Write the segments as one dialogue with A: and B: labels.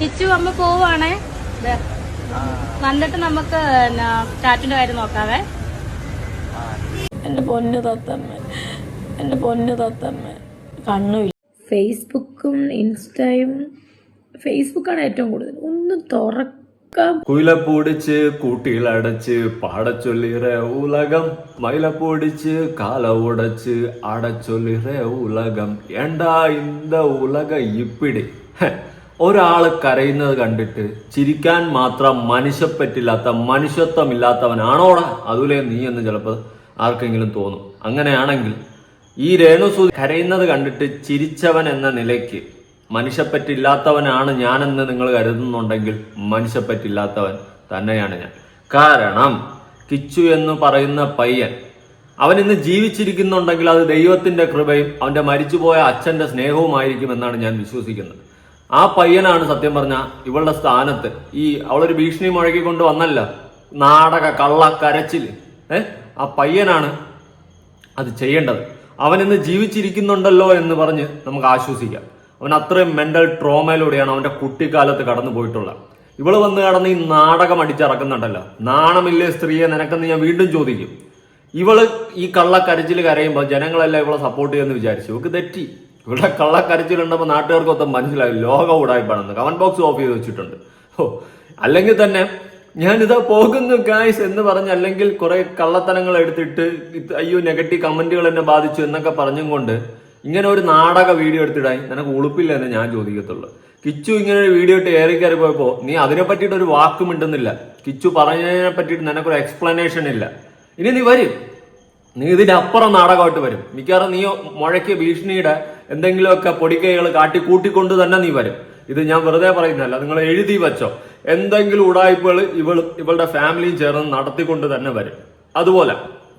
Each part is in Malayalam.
A: തിരിച്ചു അമ്മ പോവാണേ. വന്നിട്ട് നമുക്ക് ടാറ്റിന്റെ കാര്യം നോക്കാവേ.
B: എന്റെ പൊന്നു തത്തമ്മ കണ്ണുമില്ല. ഫേസ്ബുക്കും ഇൻസ്റ്റയും, ഫേസ്ബുക്കാണ് ഏറ്റവും കൂടുതൽ. ഒന്ന് തുറക്കാം.
C: കുയിലപ്പൂടിച്ച് കൂട്ടിയിലടച്ച് പാടച്ചൊല്ലിറ ഉലകം, മയിലപ്പൂടിച്ച് കാല ഉടച്ച് അടച്ചൊല്ലിറ ഉലകം, ഏണ്ടാ ഇന്ത ഉലക ഇപ്പിടി. ഒരാള് കരയുന്നത് കണ്ടിട്ട് ചിരിക്കാൻ മാത്രം മനുഷ്യപ്പറ്റില്ലാത്ത മനുഷ്യത്വമില്ലാത്തവനാണോടാ അതുലെ നീ എന്ന് ചിലപ്പോൾ ആർക്കെങ്കിലും തോന്നും. അങ്ങനെയാണെങ്കിൽ ഈ രേണുസൂതി കരയുന്നത് കണ്ടിട്ട് ചിരിച്ചവൻ എന്ന നിലയ്ക്ക് മനുഷ്യപ്പറ്റില്ലാത്തവനാണ് ഞാനെന്ന് നിങ്ങൾ കരുതുന്നുണ്ടെങ്കിൽ മനുഷ്യപ്പറ്റില്ലാത്തവൻ തന്നെയാണ് ഞാൻ. കാരണം കിച്ചു എന്ന് പറയുന്ന പയ്യൻ അവൻ ഇന്ന് ജീവിച്ചിരിക്കുന്നുണ്ടെങ്കിൽ അത് ദൈവത്തിന്റെ കൃപയും അവന്റെ മരിച്ചുപോയ അച്ഛന്റെ സ്നേഹവുമായിരിക്കും എന്നാണ് ഞാൻ വിശ്വസിക്കുന്നത്. ആ പയ്യനാണ് സത്യം പറഞ്ഞ ഇവളുടെ സ്ഥാനത്ത്. അവളൊരു ഭീഷണി മുഴക്കിക്കൊണ്ട് വന്നല്ല, നാടക കള്ള കരച്ചിൽ, ആ പയ്യനാണ് അത് ചെയ്യേണ്ടത്. അവൻ ഇന്ന് ജീവിച്ചിരിക്കുന്നുണ്ടല്ലോ എന്ന് പറഞ്ഞ് നമുക്ക് ആശ്വസിക്കാം. അവൻ അത്രയും മെന്റൽ ട്രോമയിലൂടെയാണ് അവന്റെ കുട്ടിക്കാലത്ത് കടന്നു പോയിട്ടുള്ളത്. ഇവള് വന്ന് കടന്ന് ഈ നാടകം അടിച്ചിറക്കുന്നുണ്ടല്ലോ. നാണമില്ലേ സ്ത്രീയെ നിനക്കെന്ന് ഞാൻ വീണ്ടും ചോദിക്കും. ഇവള് ഈ കള്ളക്കരച്ചിൽ കരയുമ്പോൾ ജനങ്ങളെല്ലാം ഇവളെ സപ്പോർട്ട് ചെയ്യുമെന്ന് വിചാരിച്ചു. ഇവക്ക് തെറ്റി. ഇവിടെ കള്ളക്കരച്ചിലുണ്ടപ്പോൾ നാട്ടുകാർക്കൊക്കെ മനസ്സിലായി ലോകം ഉടായിപ്പാണെന്ന്. കമന്റ് ബോക്സ് ഓഫ് ചെയ്ത് വെച്ചിട്ടുണ്ട്. അല്ലെങ്കിൽ തന്നെ ഞാനിതാ പോകുന്നു ഗായ്സ് എന്ന് പറഞ്ഞ്, അല്ലെങ്കിൽ കുറെ കള്ളത്തനങ്ങൾ എടുത്തിട്ട് അയ്യോ നെഗറ്റീവ് കമന്റുകൾ എന്നെ ബാധിച്ചു എന്നൊക്കെ പറഞ്ഞും കൊണ്ട് ഇങ്ങനെ ഒരു നാടക വീഡിയോ എടുത്തിടാൻ നിനക്ക് ഉളുപ്പില്ല എന്ന് ഞാൻ ചോദിക്കത്തുള്ളൂ. കിച്ചു ഇങ്ങനെ ഒരു വീഡിയോ ഇട്ട് കയറി പോയപ്പോ നീ അതിനെ പറ്റിയിട്ട് ഒരു വാക്കും മിണ്ടുന്നില്ല. കിച്ചു പറഞ്ഞതിനെ പറ്റിയിട്ട് നിനക്കൊരു എക്സ്പ്ലനേഷൻ ഇല്ല. ഇനി നീ വരും, നീ ഇതിന്റെ അപ്പുറം നാടകമായിട്ട് വരും. മിക്കവാറും നീ മുഴക്കിയ ഭീഷണിയുടെ എന്തെങ്കിലുമൊക്കെ പൊടിക്കൈകൾ കൂട്ടിക്കൊണ്ട് തന്നെ നീ വരും. ഇത് ഞാൻ വെറുതെ പറയുന്നതല്ല, നിങ്ങൾ എഴുതി വെച്ചോ. എന്തെങ്കിലും ഉടായ്പകൾ ഇവളുടെ ഫാമിലിയും ചേർന്ന് നടത്തിക്കൊണ്ട് തന്നെ വരും. അതുപോലെ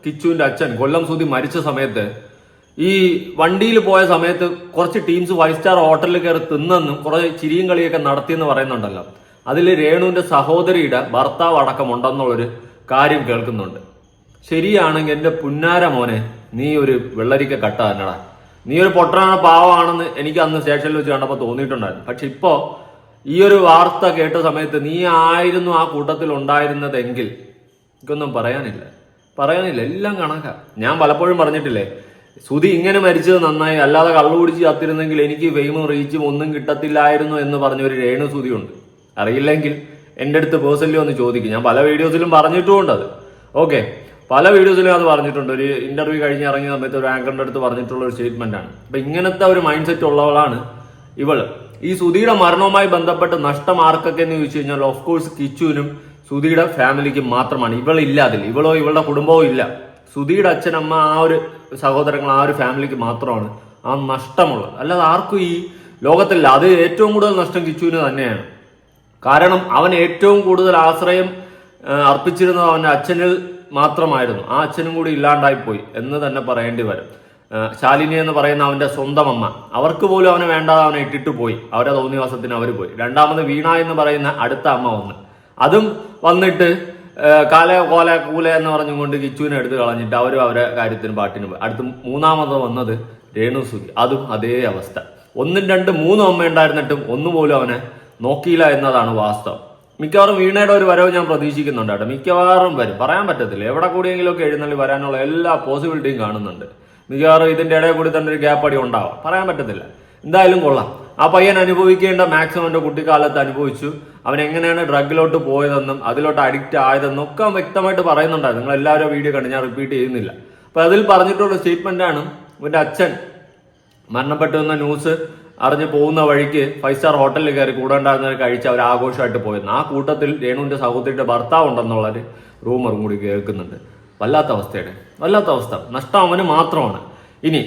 C: കിച്ചുവിന്റെ അച്ഛൻ കൊല്ലം സുധി മരിച്ച സമയത്ത് ഈ വണ്ടിയിൽ പോയ സമയത്ത് കുറച്ച് ടീംസ് 5 സ്റ്റാർ ഹോട്ടലിൽ കയറി തിന്നെന്നും കുറെ ചിരിയും കളിയൊക്കെ നടത്തിയെന്ന് പറയുന്നുണ്ടല്ലോ. അതിൽ രേണുവിന്റെ സഹോദരിയുടെ ഭർത്താവ് അടക്കമുണ്ടെന്നുള്ളൊരു കാര്യം കേൾക്കുന്നുണ്ട്. ശരിയാണെങ്കിൽ എന്റെ പുന്നാര മോനെ, നീ ഒരു വെള്ളരിക്ക കട്ട തന്നെടാ. നീ ഒരു പൊട്ടനാണ്, പാവമാണെന്ന് എനിക്ക് അന്ന് സ്റ്റേഷനിൽ വെച്ച് കണ്ടപ്പോൾ തോന്നിയിട്ടുണ്ടായിരുന്നു. പക്ഷെ ഇപ്പോ ഈ ഒരു വാർത്ത കേട്ട സമയത്ത് നീ ആയിരുന്നു ആ കൂട്ടത്തിൽ ഉണ്ടായിരുന്നതെങ്കിൽ എനിക്കൊന്നും പറയാനില്ല. എല്ലാം കണക്കാ. ഞാൻ പലപ്പോഴും പറഞ്ഞിട്ടില്ലേ, സുധി ഇങ്ങനെ മരിച്ചത് നന്നായി, അല്ലാതെ കള്ളു കുടിച്ച് ചത്തിരുന്നെങ്കിൽ എനിക്ക് ഫെയിമും റീച്ചും ഒന്നും കിട്ടത്തില്ലായിരുന്നു എന്ന് പറഞ്ഞൊരു രേണു സുധി ഉണ്ട്. അറിയില്ലെങ്കിൽ എൻ്റെ അടുത്ത് പേഴ്സണലി ഒന്ന് ചോദിക്കും. ഞാൻ പല വീഡിയോസിലും പറഞ്ഞിട്ടുമുണ്ട് അത്. ഓക്കെ, പല വീഡിയോസിലും അത് പറഞ്ഞിട്ടുണ്ട്. ഒരു ഇന്റർവ്യൂ കഴിഞ്ഞ് ഇറങ്ങിയ സമയത്ത് ഒരു ആങ്കറിന്റെ അടുത്ത് പറഞ്ഞിട്ടുള്ള ഒരു സ്റ്റേറ്റ്മെന്റ് ആണ്. അപ്പൊ ഇങ്ങനത്തെ ഒരു മൈൻഡ് സെറ്റ് ഉള്ളവളാണ് ഇവള്. ഈ സുധിയുടെ മരണവുമായി ബന്ധപ്പെട്ട് നഷ്ടം ആർക്കൊക്കെ എന്ന് ചോദിച്ചു കഴിഞ്ഞാൽ ഓഫ് കോഴ്സ് കിച്ചുവിനും സുധിയുടെ ഫാമിലിക്കും മാത്രമാണ്. ഇവളില്ല അതിൽ, ഇവളുടെ കുടുംബവും ഇല്ല. സുധിയുടെ അച്ഛനമ്മ, ആ ഒരു സഹോദരങ്ങൾ, ആ ഒരു ഫാമിലിക്ക് മാത്രമാണ് ആ നഷ്ടമുള്ളത്. അല്ലാതെ ആർക്കും ഈ ലോകത്തില്ല. അത് ഏറ്റവും കൂടുതൽ നഷ്ടം കിച്ചുവിന് തന്നെയാണ്. കാരണം അവൻ ഏറ്റവും കൂടുതൽ ആശ്രയം അർപ്പിച്ചിരുന്നത് അവന്റെ അച്ഛനിൽ മാത്രമായിരുന്നു. ആ അച്ഛനും കൂടി ഇല്ലാണ്ടായി പോയി എന്ന് തന്നെ പറയേണ്ടി വരും. ശാലിനി എന്ന് പറയുന്ന അവന്റെ സ്വന്തം അമ്മ, അവർക്ക് പോലും അവനെ വേണ്ടാതെ അവനെ ഇട്ടിട്ട് പോയി. അവരുടെ തോന്നിവാസത്തിന് അവർ പോയി. രണ്ടാമത് വീണ എന്ന് പറയുന്ന അടുത്ത അമ്മ വന്ന്, അതും വന്നിട്ട് കോല കൂല എന്ന് പറഞ്ഞുകൊണ്ട് കിച്ചുവിനെ എടുത്ത് കളഞ്ഞിട്ട് അവരും അവരെ കാര്യത്തിന് പാട്ടിന് പോയി. അടുത്ത് മൂന്നാമത് വന്നത് രേണുസുധി, അതും അതേ അവസ്ഥ. 1, 2, 3 അമ്മ ഉണ്ടായിരുന്നിട്ടും ഒന്നുപോലും അവനെ നോക്കിയില്ല എന്നതാണ് വാസ്തവം. മിക്കവാറും വീണയുടെ ഒരു വരവ് ഞാൻ പ്രതീക്ഷിക്കുന്നുണ്ട് കേട്ടോ. മിക്കവാറും വരും, പറയാൻ പറ്റത്തില്ല. എവിടെ കൂടിയെങ്കിലും ഒക്കെ എഴുന്നള്ളി വരാനുള്ള എല്ലാ പോസിബിലിറ്റിയും കാണുന്നുണ്ട്. മിക്കവാറും ഇതിന്റെ ഇടയിൽ കൂടി തന്നെ ഒരു ഗ്യാപ്പ് അടി ഉണ്ടാവാം, പറയാൻ പറ്റത്തില്ല. എന്തായാലും കൊള്ളാം. ആ പയ്യൻ അനുഭവിക്കേണ്ട മാക്സിമം എന്റെ കുട്ടിക്കാലത്ത് അനുഭവിച്ചു. അവൻ എങ്ങനെയാണ് ഡ്രഗിലോട്ട് പോയതെന്നും അതിലോട്ട് അഡിക്റ്റ് ആയതെന്നും ഒക്കെ വ്യക്തമായിട്ട് പറയുന്നുണ്ടായിരുന്നു. നിങ്ങൾ എല്ലാവരും വീഡിയോ കണ്ട്, ഞാൻ റിപ്പീറ്റ് ചെയ്യുന്നില്ല. അപ്പൊ അതിൽ പറഞ്ഞിട്ടുള്ള സ്റ്റേറ്റ്മെന്റ് ആണ്, ഇവന്റെ അച്ഛൻ മരണപ്പെട്ടു എന്ന ന്യൂസ് അറിഞ്ഞ് പോകുന്ന വഴിക്ക് 5 സ്റ്റാർ ഹോട്ടലിൽ കയറി കൂടെ ഉണ്ടായിരുന്നവർ കഴിച്ച് അവർ ആഘോഷമായിട്ട് പോയിരുന്നു. ആ കൂട്ടത്തിൽ രേണുവിന്റെ സഹോദരിയുടെ ഭർത്താവ് ഉണ്ടെന്നുള്ളൊരു റൂമറും കൂടി കേൾക്കുന്നുണ്ട്. വല്ലാത്ത അവസ്ഥ. നഷ്ടം അവന് മാത്രമാണ്. ഇനി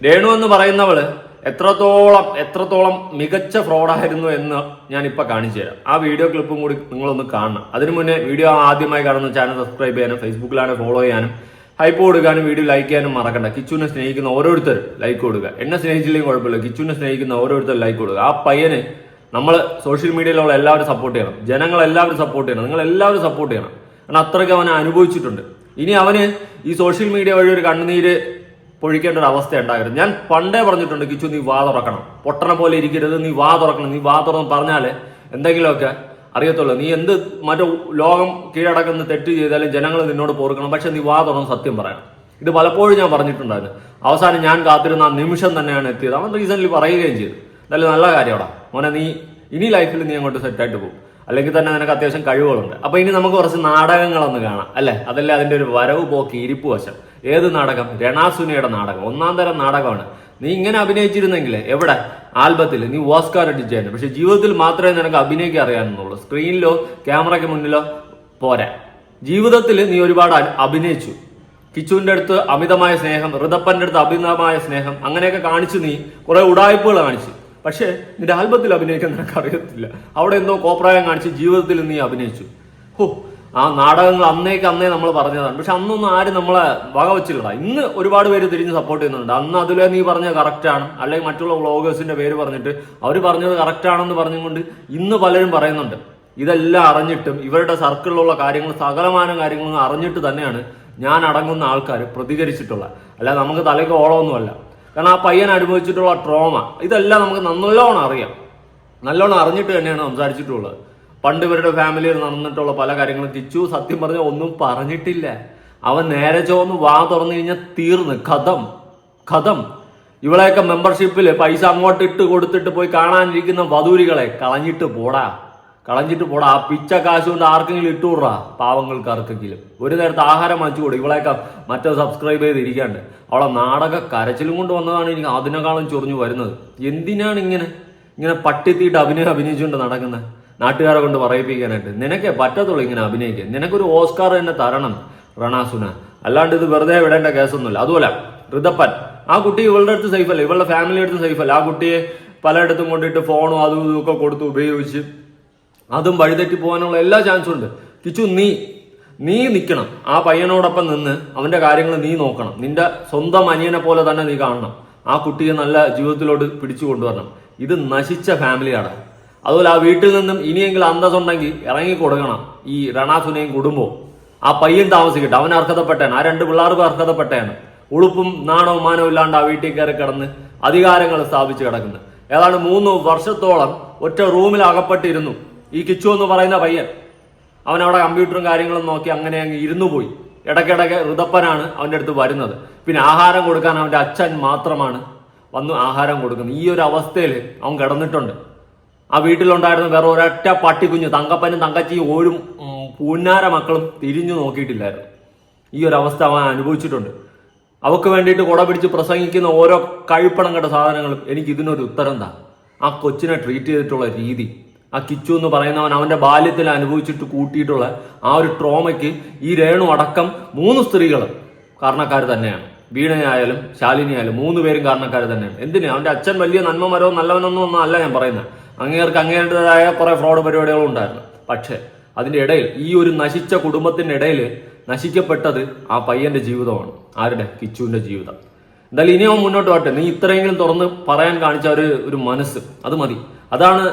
C: രേണു എന്ന് പറയുന്നവള് എത്രത്തോളം മികച്ച ഫ്രോഡായിരുന്നു എന്ന് ഞാൻ ഇപ്പൊ കാണിച്ചു തരാം. ആ വീഡിയോ ക്ലിപ്പും കൂടി നിങ്ങളൊന്ന് കാണണം. അതിനു മുന്നേ വീഡിയോ ആദ്യമായി കാണുന്ന ചാനൽ സബ്സ്ക്രൈബ് ചെയ്യാനും ഫേസ്ബുക്കിലാണ് ഫോളോ ചെയ്യാനും ഹൈപ്പ് കൊടുക്കാനും വീഡിയോ ലൈക്ക് ചെയ്യാനും മറക്കണ്ട. കിച്ചുവിനെ സ്നേഹിക്കുന്ന ഓരോരുത്തർ ലൈക്ക് കൊടുക്കുക. എന്നെ സ്നേഹിച്ചില്ലെങ്കിൽ കുഴപ്പമില്ല, കിച്ചുവിനെ സ്നേഹിക്കുന്ന ഓരോരുത്തർ ലൈക്ക് കൊടുക്കുക. ആ പയ്യന് നമ്മൾ സോഷ്യൽ മീഡിയയിലുള്ള എല്ലാവരും സപ്പോർട്ട് ചെയ്യണം. ജനങ്ങൾ എല്ലാവരും സപ്പോർട്ട് ചെയ്യണം. നിങ്ങൾ എല്ലാവരും സപ്പോർട്ട് ചെയ്യണം. കാരണം അത്രയ്ക്ക് അവനെ അനുഭവിച്ചിട്ടുണ്ട്. ഇനി അവന് ഈ സോഷ്യൽ മീഡിയ വഴി ഒരു കണ്ണുനീര് പൊഴിക്കേണ്ട ഒരു അവസ്ഥ ഉണ്ടാകരുത്. ഞാൻ പണ്ടേ പറഞ്ഞിട്ടുണ്ട്, കിച്ചു നീ വാ തുറക്കണം, പൊട്ടണ പോലെ ഇരിക്കരുത്, നീ വാ തുറക്കണം. നീ വാ തുറന്ന് പറഞ്ഞാല് എന്തെങ്കിലുമൊക്കെ അറിയത്തുള്ളൂ. നീ എന്ത് മറ്റു ലോകം കീഴടക്കുന്ന തെറ്റ് ചെയ്താലും ജനങ്ങൾ നിന്നോട് പോർക്കണം, പക്ഷെ നീ വാ തുറന്ന് സത്യം പറയണം. ഇത് പലപ്പോഴും ഞാൻ പറഞ്ഞിട്ടുണ്ടായിരുന്നു. അവസാനം ഞാൻ കാത്തിരുന്ന ആ നിമിഷം തന്നെയാണ് എത്തിയത്. അവൻ റീസെന്റ് പറയുകയും ചെയ്തു. എന്തായാലും നല്ല കാര്യമാണ് മോനെ, നീ ഇനി ലൈഫിൽ നീ അങ്ങോട്ട് സെറ്റായിട്ട് പോകും. അല്ലെങ്കിൽ തന്നെ നിനക്ക് അത്യാവശ്യം കഴിവുകളുണ്ട്. അപ്പൊ ഇനി നമുക്ക് കുറച്ച് നാടകങ്ങളൊന്ന് കാണാം അല്ലെ. അതല്ലേ അതിന്റെ ഒരു വരവ് പോക്കി ഇരിപ്പ് വശം. ഏത് നാടകം? രണാസുനയുടെ നാടകം. ഒന്നാം തരം നാടകമാണ്. നീ ഇങ്ങനെ അഭിനയിച്ചിരുന്നെങ്കിൽ എവിടെ ആൽബത്തിൽ നീ ഓസ്കാർ അടിച്ചേനെ. പക്ഷെ ജീവിതത്തിൽ മാത്രമേ നിനക്ക് അഭിനയിക്കാൻ അറിയാമെന്നുള്ളൂ. സ്ക്രീനിലോ ക്യാമറയ്ക്ക് മുന്നിലോ പോരാ. ജീവിതത്തിൽ നീ ഒരുപാട് അഭിനയിച്ചു. കിച്ചുവിന്റെ അടുത്ത് അമിതമായ സ്നേഹം, ഋതപ്പന്റെ അടുത്ത് അമിതമായ സ്നേഹം, അങ്ങനെയൊക്കെ കാണിച്ചു. നീ കുറെ ഉടായ്പകൾ കാണിച്ചു. പക്ഷേ നിന്റെ ആൽബത്തിൽ അഭിനയിക്കാൻ നിനക്ക് അറിയത്തില്ല. അവിടെ എന്തോ കോപ്രായം കാണിച്ച് ജീവിതത്തിൽ നീ അഭിനയിച്ചു. ആ നാടകങ്ങൾ അന്നേ നമ്മൾ പറഞ്ഞതാണ്. പക്ഷെ അന്നൊന്നും ആരും നമ്മളെ വക വെച്ചില്ലടാ. ഇന്ന് ഒരുപാട് പേര് തിരിഞ്ഞ് സപ്പോർട്ട് ചെയ്യുന്നുണ്ട്. അന്ന് അതിലെ നീ പറഞ്ഞത് കറക്റ്റ് ആണ്, അല്ലെങ്കിൽ മറ്റുള്ള വ്ളോഗേഴ്സിന്റെ പേര് പറഞ്ഞിട്ട് അവർ പറഞ്ഞത് കറക്റ്റ് ആണെന്ന് പറഞ്ഞുകൊണ്ട് ഇന്ന് പലരും പറയുന്നുണ്ട്. ഇതെല്ലാം അറിഞ്ഞിട്ടും ഇവരുടെ സർക്കിളിലുള്ള കാര്യങ്ങൾ, സകലമാന കാര്യങ്ങളൊന്നും അറിഞ്ഞിട്ട് തന്നെയാണ് ഞാൻ അടങ്ങുന്ന ആൾക്കാർ പ്രതികരിച്ചിട്ടുള്ളത്. അല്ലാതെ നമുക്ക് തലയ്ക്ക് ഓളമൊന്നുമല്ല. കാരണം ആ പയ്യൻ അനുഭവിച്ചിട്ടുള്ള ട്രോമ ഇതെല്ലാം നമുക്ക് നല്ലോണം അറിയാം. നല്ലോണം അറിഞ്ഞിട്ട് തന്നെയാണ് സംസാരിച്ചിട്ടുള്ളത്. പണ്ട് ഇവരുടെ ഫാമിലിയിൽ നടന്നിട്ടുള്ള പല കാര്യങ്ങളും കിച്ചു സത്യം പറഞ്ഞ ഒന്നും പറഞ്ഞിട്ടില്ല. അവൻ നേരെ ചോന്ന് വാ തുറന്നു കഴിഞ്ഞാൽ തീർന്ന് കഥം. ഇവളെയൊക്കെ മെമ്പർഷിപ്പിൽ പൈസ അങ്ങോട്ട് ഇട്ട് കൊടുത്തിട്ട് പോയി കാണാനിരിക്കുന്ന വധൂരികളെ കളഞ്ഞിട്ട് പോടാ. ആ പിച്ച കാശ് കൊണ്ട് ആർക്കെങ്കിലും ഇട്ടുകൂടാ. പാവങ്ങൾക്ക് ആർക്കെങ്കിലും ഒരു നേരത്തെ ആഹാരം വാങ്ങിച്ചു കൊടുക്കും. ഇവളെയൊക്കെ മറ്റേ സബ്സ്ക്രൈബ് ചെയ്തിരിക്കാണ്ട് അവളെ നാടക കരച്ചിലും കൊണ്ട് വന്നതാണ് എനിക്ക് അതിനേക്കാളും ചൊറിഞ്ഞു വരുന്നത്. എന്തിനാണ് ഇങ്ങനെ പട്ടിത്തീട്ട് അഭിനയിച്ചുകൊണ്ട് നടക്കുന്നത്? നാട്ടുകാരെ കൊണ്ട് പറയിപ്പിക്കാനായിട്ട് നിനക്കേ പറ്റത്തുള്ളൂ ഇങ്ങനെ അഭിനയിക്കാൻ. നിനക്കൊരു ഓസ്കാർ തന്നെ തരണം രണാസുന. അല്ലാണ്ട് ഇത് വെറുതെ വിടേണ്ട കേസൊന്നുമില്ല. അതുപോലെ ഋതപ്പൻ, ആ കുട്ടി ഇവളുടെ അടുത്ത് സേഫ് അല്ല, ഇവളുടെ ഫാമിലി അടുത്ത് സേഫ് അല്ല. ആ കുട്ടിയെ പലയിടത്തും കൊണ്ടിട്ട് ഫോണും അതും ഇതൊക്കെ കൊടുത്ത് ഉപയോഗിച്ച് അതും വഴിതെറ്റി പോകാനുള്ള എല്ലാ ചാൻസും ഉണ്ട്. കിച്ചു നീ നിൽക്കണം. ആ പയ്യനോടൊപ്പം നിന്ന് അവന്റെ കാര്യങ്ങൾ നീ നോക്കണം. നിന്റെ സ്വന്തം അനിയനെ പോലെ തന്നെ നീ കാണണം. ആ കുട്ടിയെ നല്ല ജീവിതത്തിലോട്ട് പിടിച്ചു കൊണ്ടുവരണം. ഇത് നശിച്ച ഫാമിലിയാണ്. അതുപോലെ ആ വീട്ടിൽ നിന്നും ഇനിയെങ്കിലും അന്തസ്സുണ്ടെങ്കിൽ ഇറങ്ങി കൊടുക്കണം ഈ രണാസുനയും കുടുംബവും. ആ പയ്യൻ താമസിക്കട്ടെ, അവൻ അർഹതപ്പെട്ടയാണ്. ആ 2 പിള്ളേർക്ക് അർഹതപ്പെട്ടയാണ്. ഉളുപ്പും നാണവും മാനവും ഇല്ലാണ്ട് ആ വീട്ടിൽ കയറി കിടന്ന് അധികാരങ്ങൾ സ്ഥാപിച്ച് കിടക്കുന്നു. ഏതാണ്ട് 3 വർഷത്തോളം ഒറ്റ റൂമിൽ അകപ്പെട്ടിരുന്നു ഈ കിച്ചു എന്ന് പറയുന്ന പയ്യൻ. അവൻ അവിടെ കമ്പ്യൂട്ടറും കാര്യങ്ങളും നോക്കി അങ്ങനെ അങ്ങ് ഇരുന്നു പോയി. ഇടയ്ക്കിടയ്ക്ക് ഋതപ്പനാണ് അവൻ്റെ അടുത്ത് വരുന്നത്. പിന്നെ ആഹാരം കൊടുക്കാൻ അവൻ്റെ അച്ഛൻ മാത്രമാണ് വന്ന് ആഹാരം കൊടുക്കുന്നത്. ഈ ഒരു അവസ്ഥയിൽ അവൻ കിടന്നിട്ടുണ്ട്. ആ വീട്ടിലുണ്ടായിരുന്ന വേറെ ഒരൊറ്റ പട്ടിക്കുഞ്ഞ്, തങ്കപ്പനും തങ്കച്ചിയും ഒരു പൂന്നാര മക്കളും തിരിഞ്ഞു നോക്കിയിട്ടില്ലായിരുന്നു. ഈ ഒരു അവസ്ഥ അവൻ അനുഭവിച്ചിട്ടുണ്ട്. അവക്ക് വേണ്ടിയിട്ട് കുട പിടിച്ച് പ്രസംഗിക്കുന്ന ഓരോ കഴിപ്പണം കണ്ട സാധനങ്ങളും എനിക്ക് ഇതിനൊരു ഉത്തരം താ. ആ കൊച്ചിനെ ട്രീറ്റ് ചെയ്തിട്ടുള്ള രീതി, ആ കിച്ചു എന്ന് പറയുന്നവൻ അവന്റെ ബാല്യത്തിൽ അനുഭവിച്ചിട്ട് കൂട്ടിയിട്ടുള്ള ആ ഒരു ട്രോമയ്ക്ക് ഈ രേണു അടക്കം 3 സ്ത്രീകൾ കാരണക്കാർ തന്നെയാണ്. വീണയായാലും ശാലിനിയായാലും 3 പേരും കാരണക്കാർ തന്നെയാണ്. എന്തിന്? അവന്റെ അച്ഛൻ വലിയ നന്മമരോ നല്ലവനൊന്നും അല്ല ഞാൻ പറയുന്നത്. അങ്ങേരുടേതായ കുറെ ഫ്രോഡ് പരിപാടികളും ഉണ്ടായിരുന്നു. പക്ഷെ അതിന്റെ ഇടയിൽ ഈ ഒരു നശിച്ച കുടുംബത്തിന്റെ ഇടയിൽ നശിക്കപ്പെട്ടത് ആ പയ്യന്റെ ജീവിതമാണ്. ആരുടെ? കിച്ചുവിന്റെ ജീവിതം. എന്തായാലും ഇനി അവൻ മുന്നോട്ട് പോട്ടെ. നീ ഇത്രയെങ്കിലും തുറന്ന് പറയാൻ കാണിച്ച ഒരു മനസ്സ്, അത് മതി. അതാണ്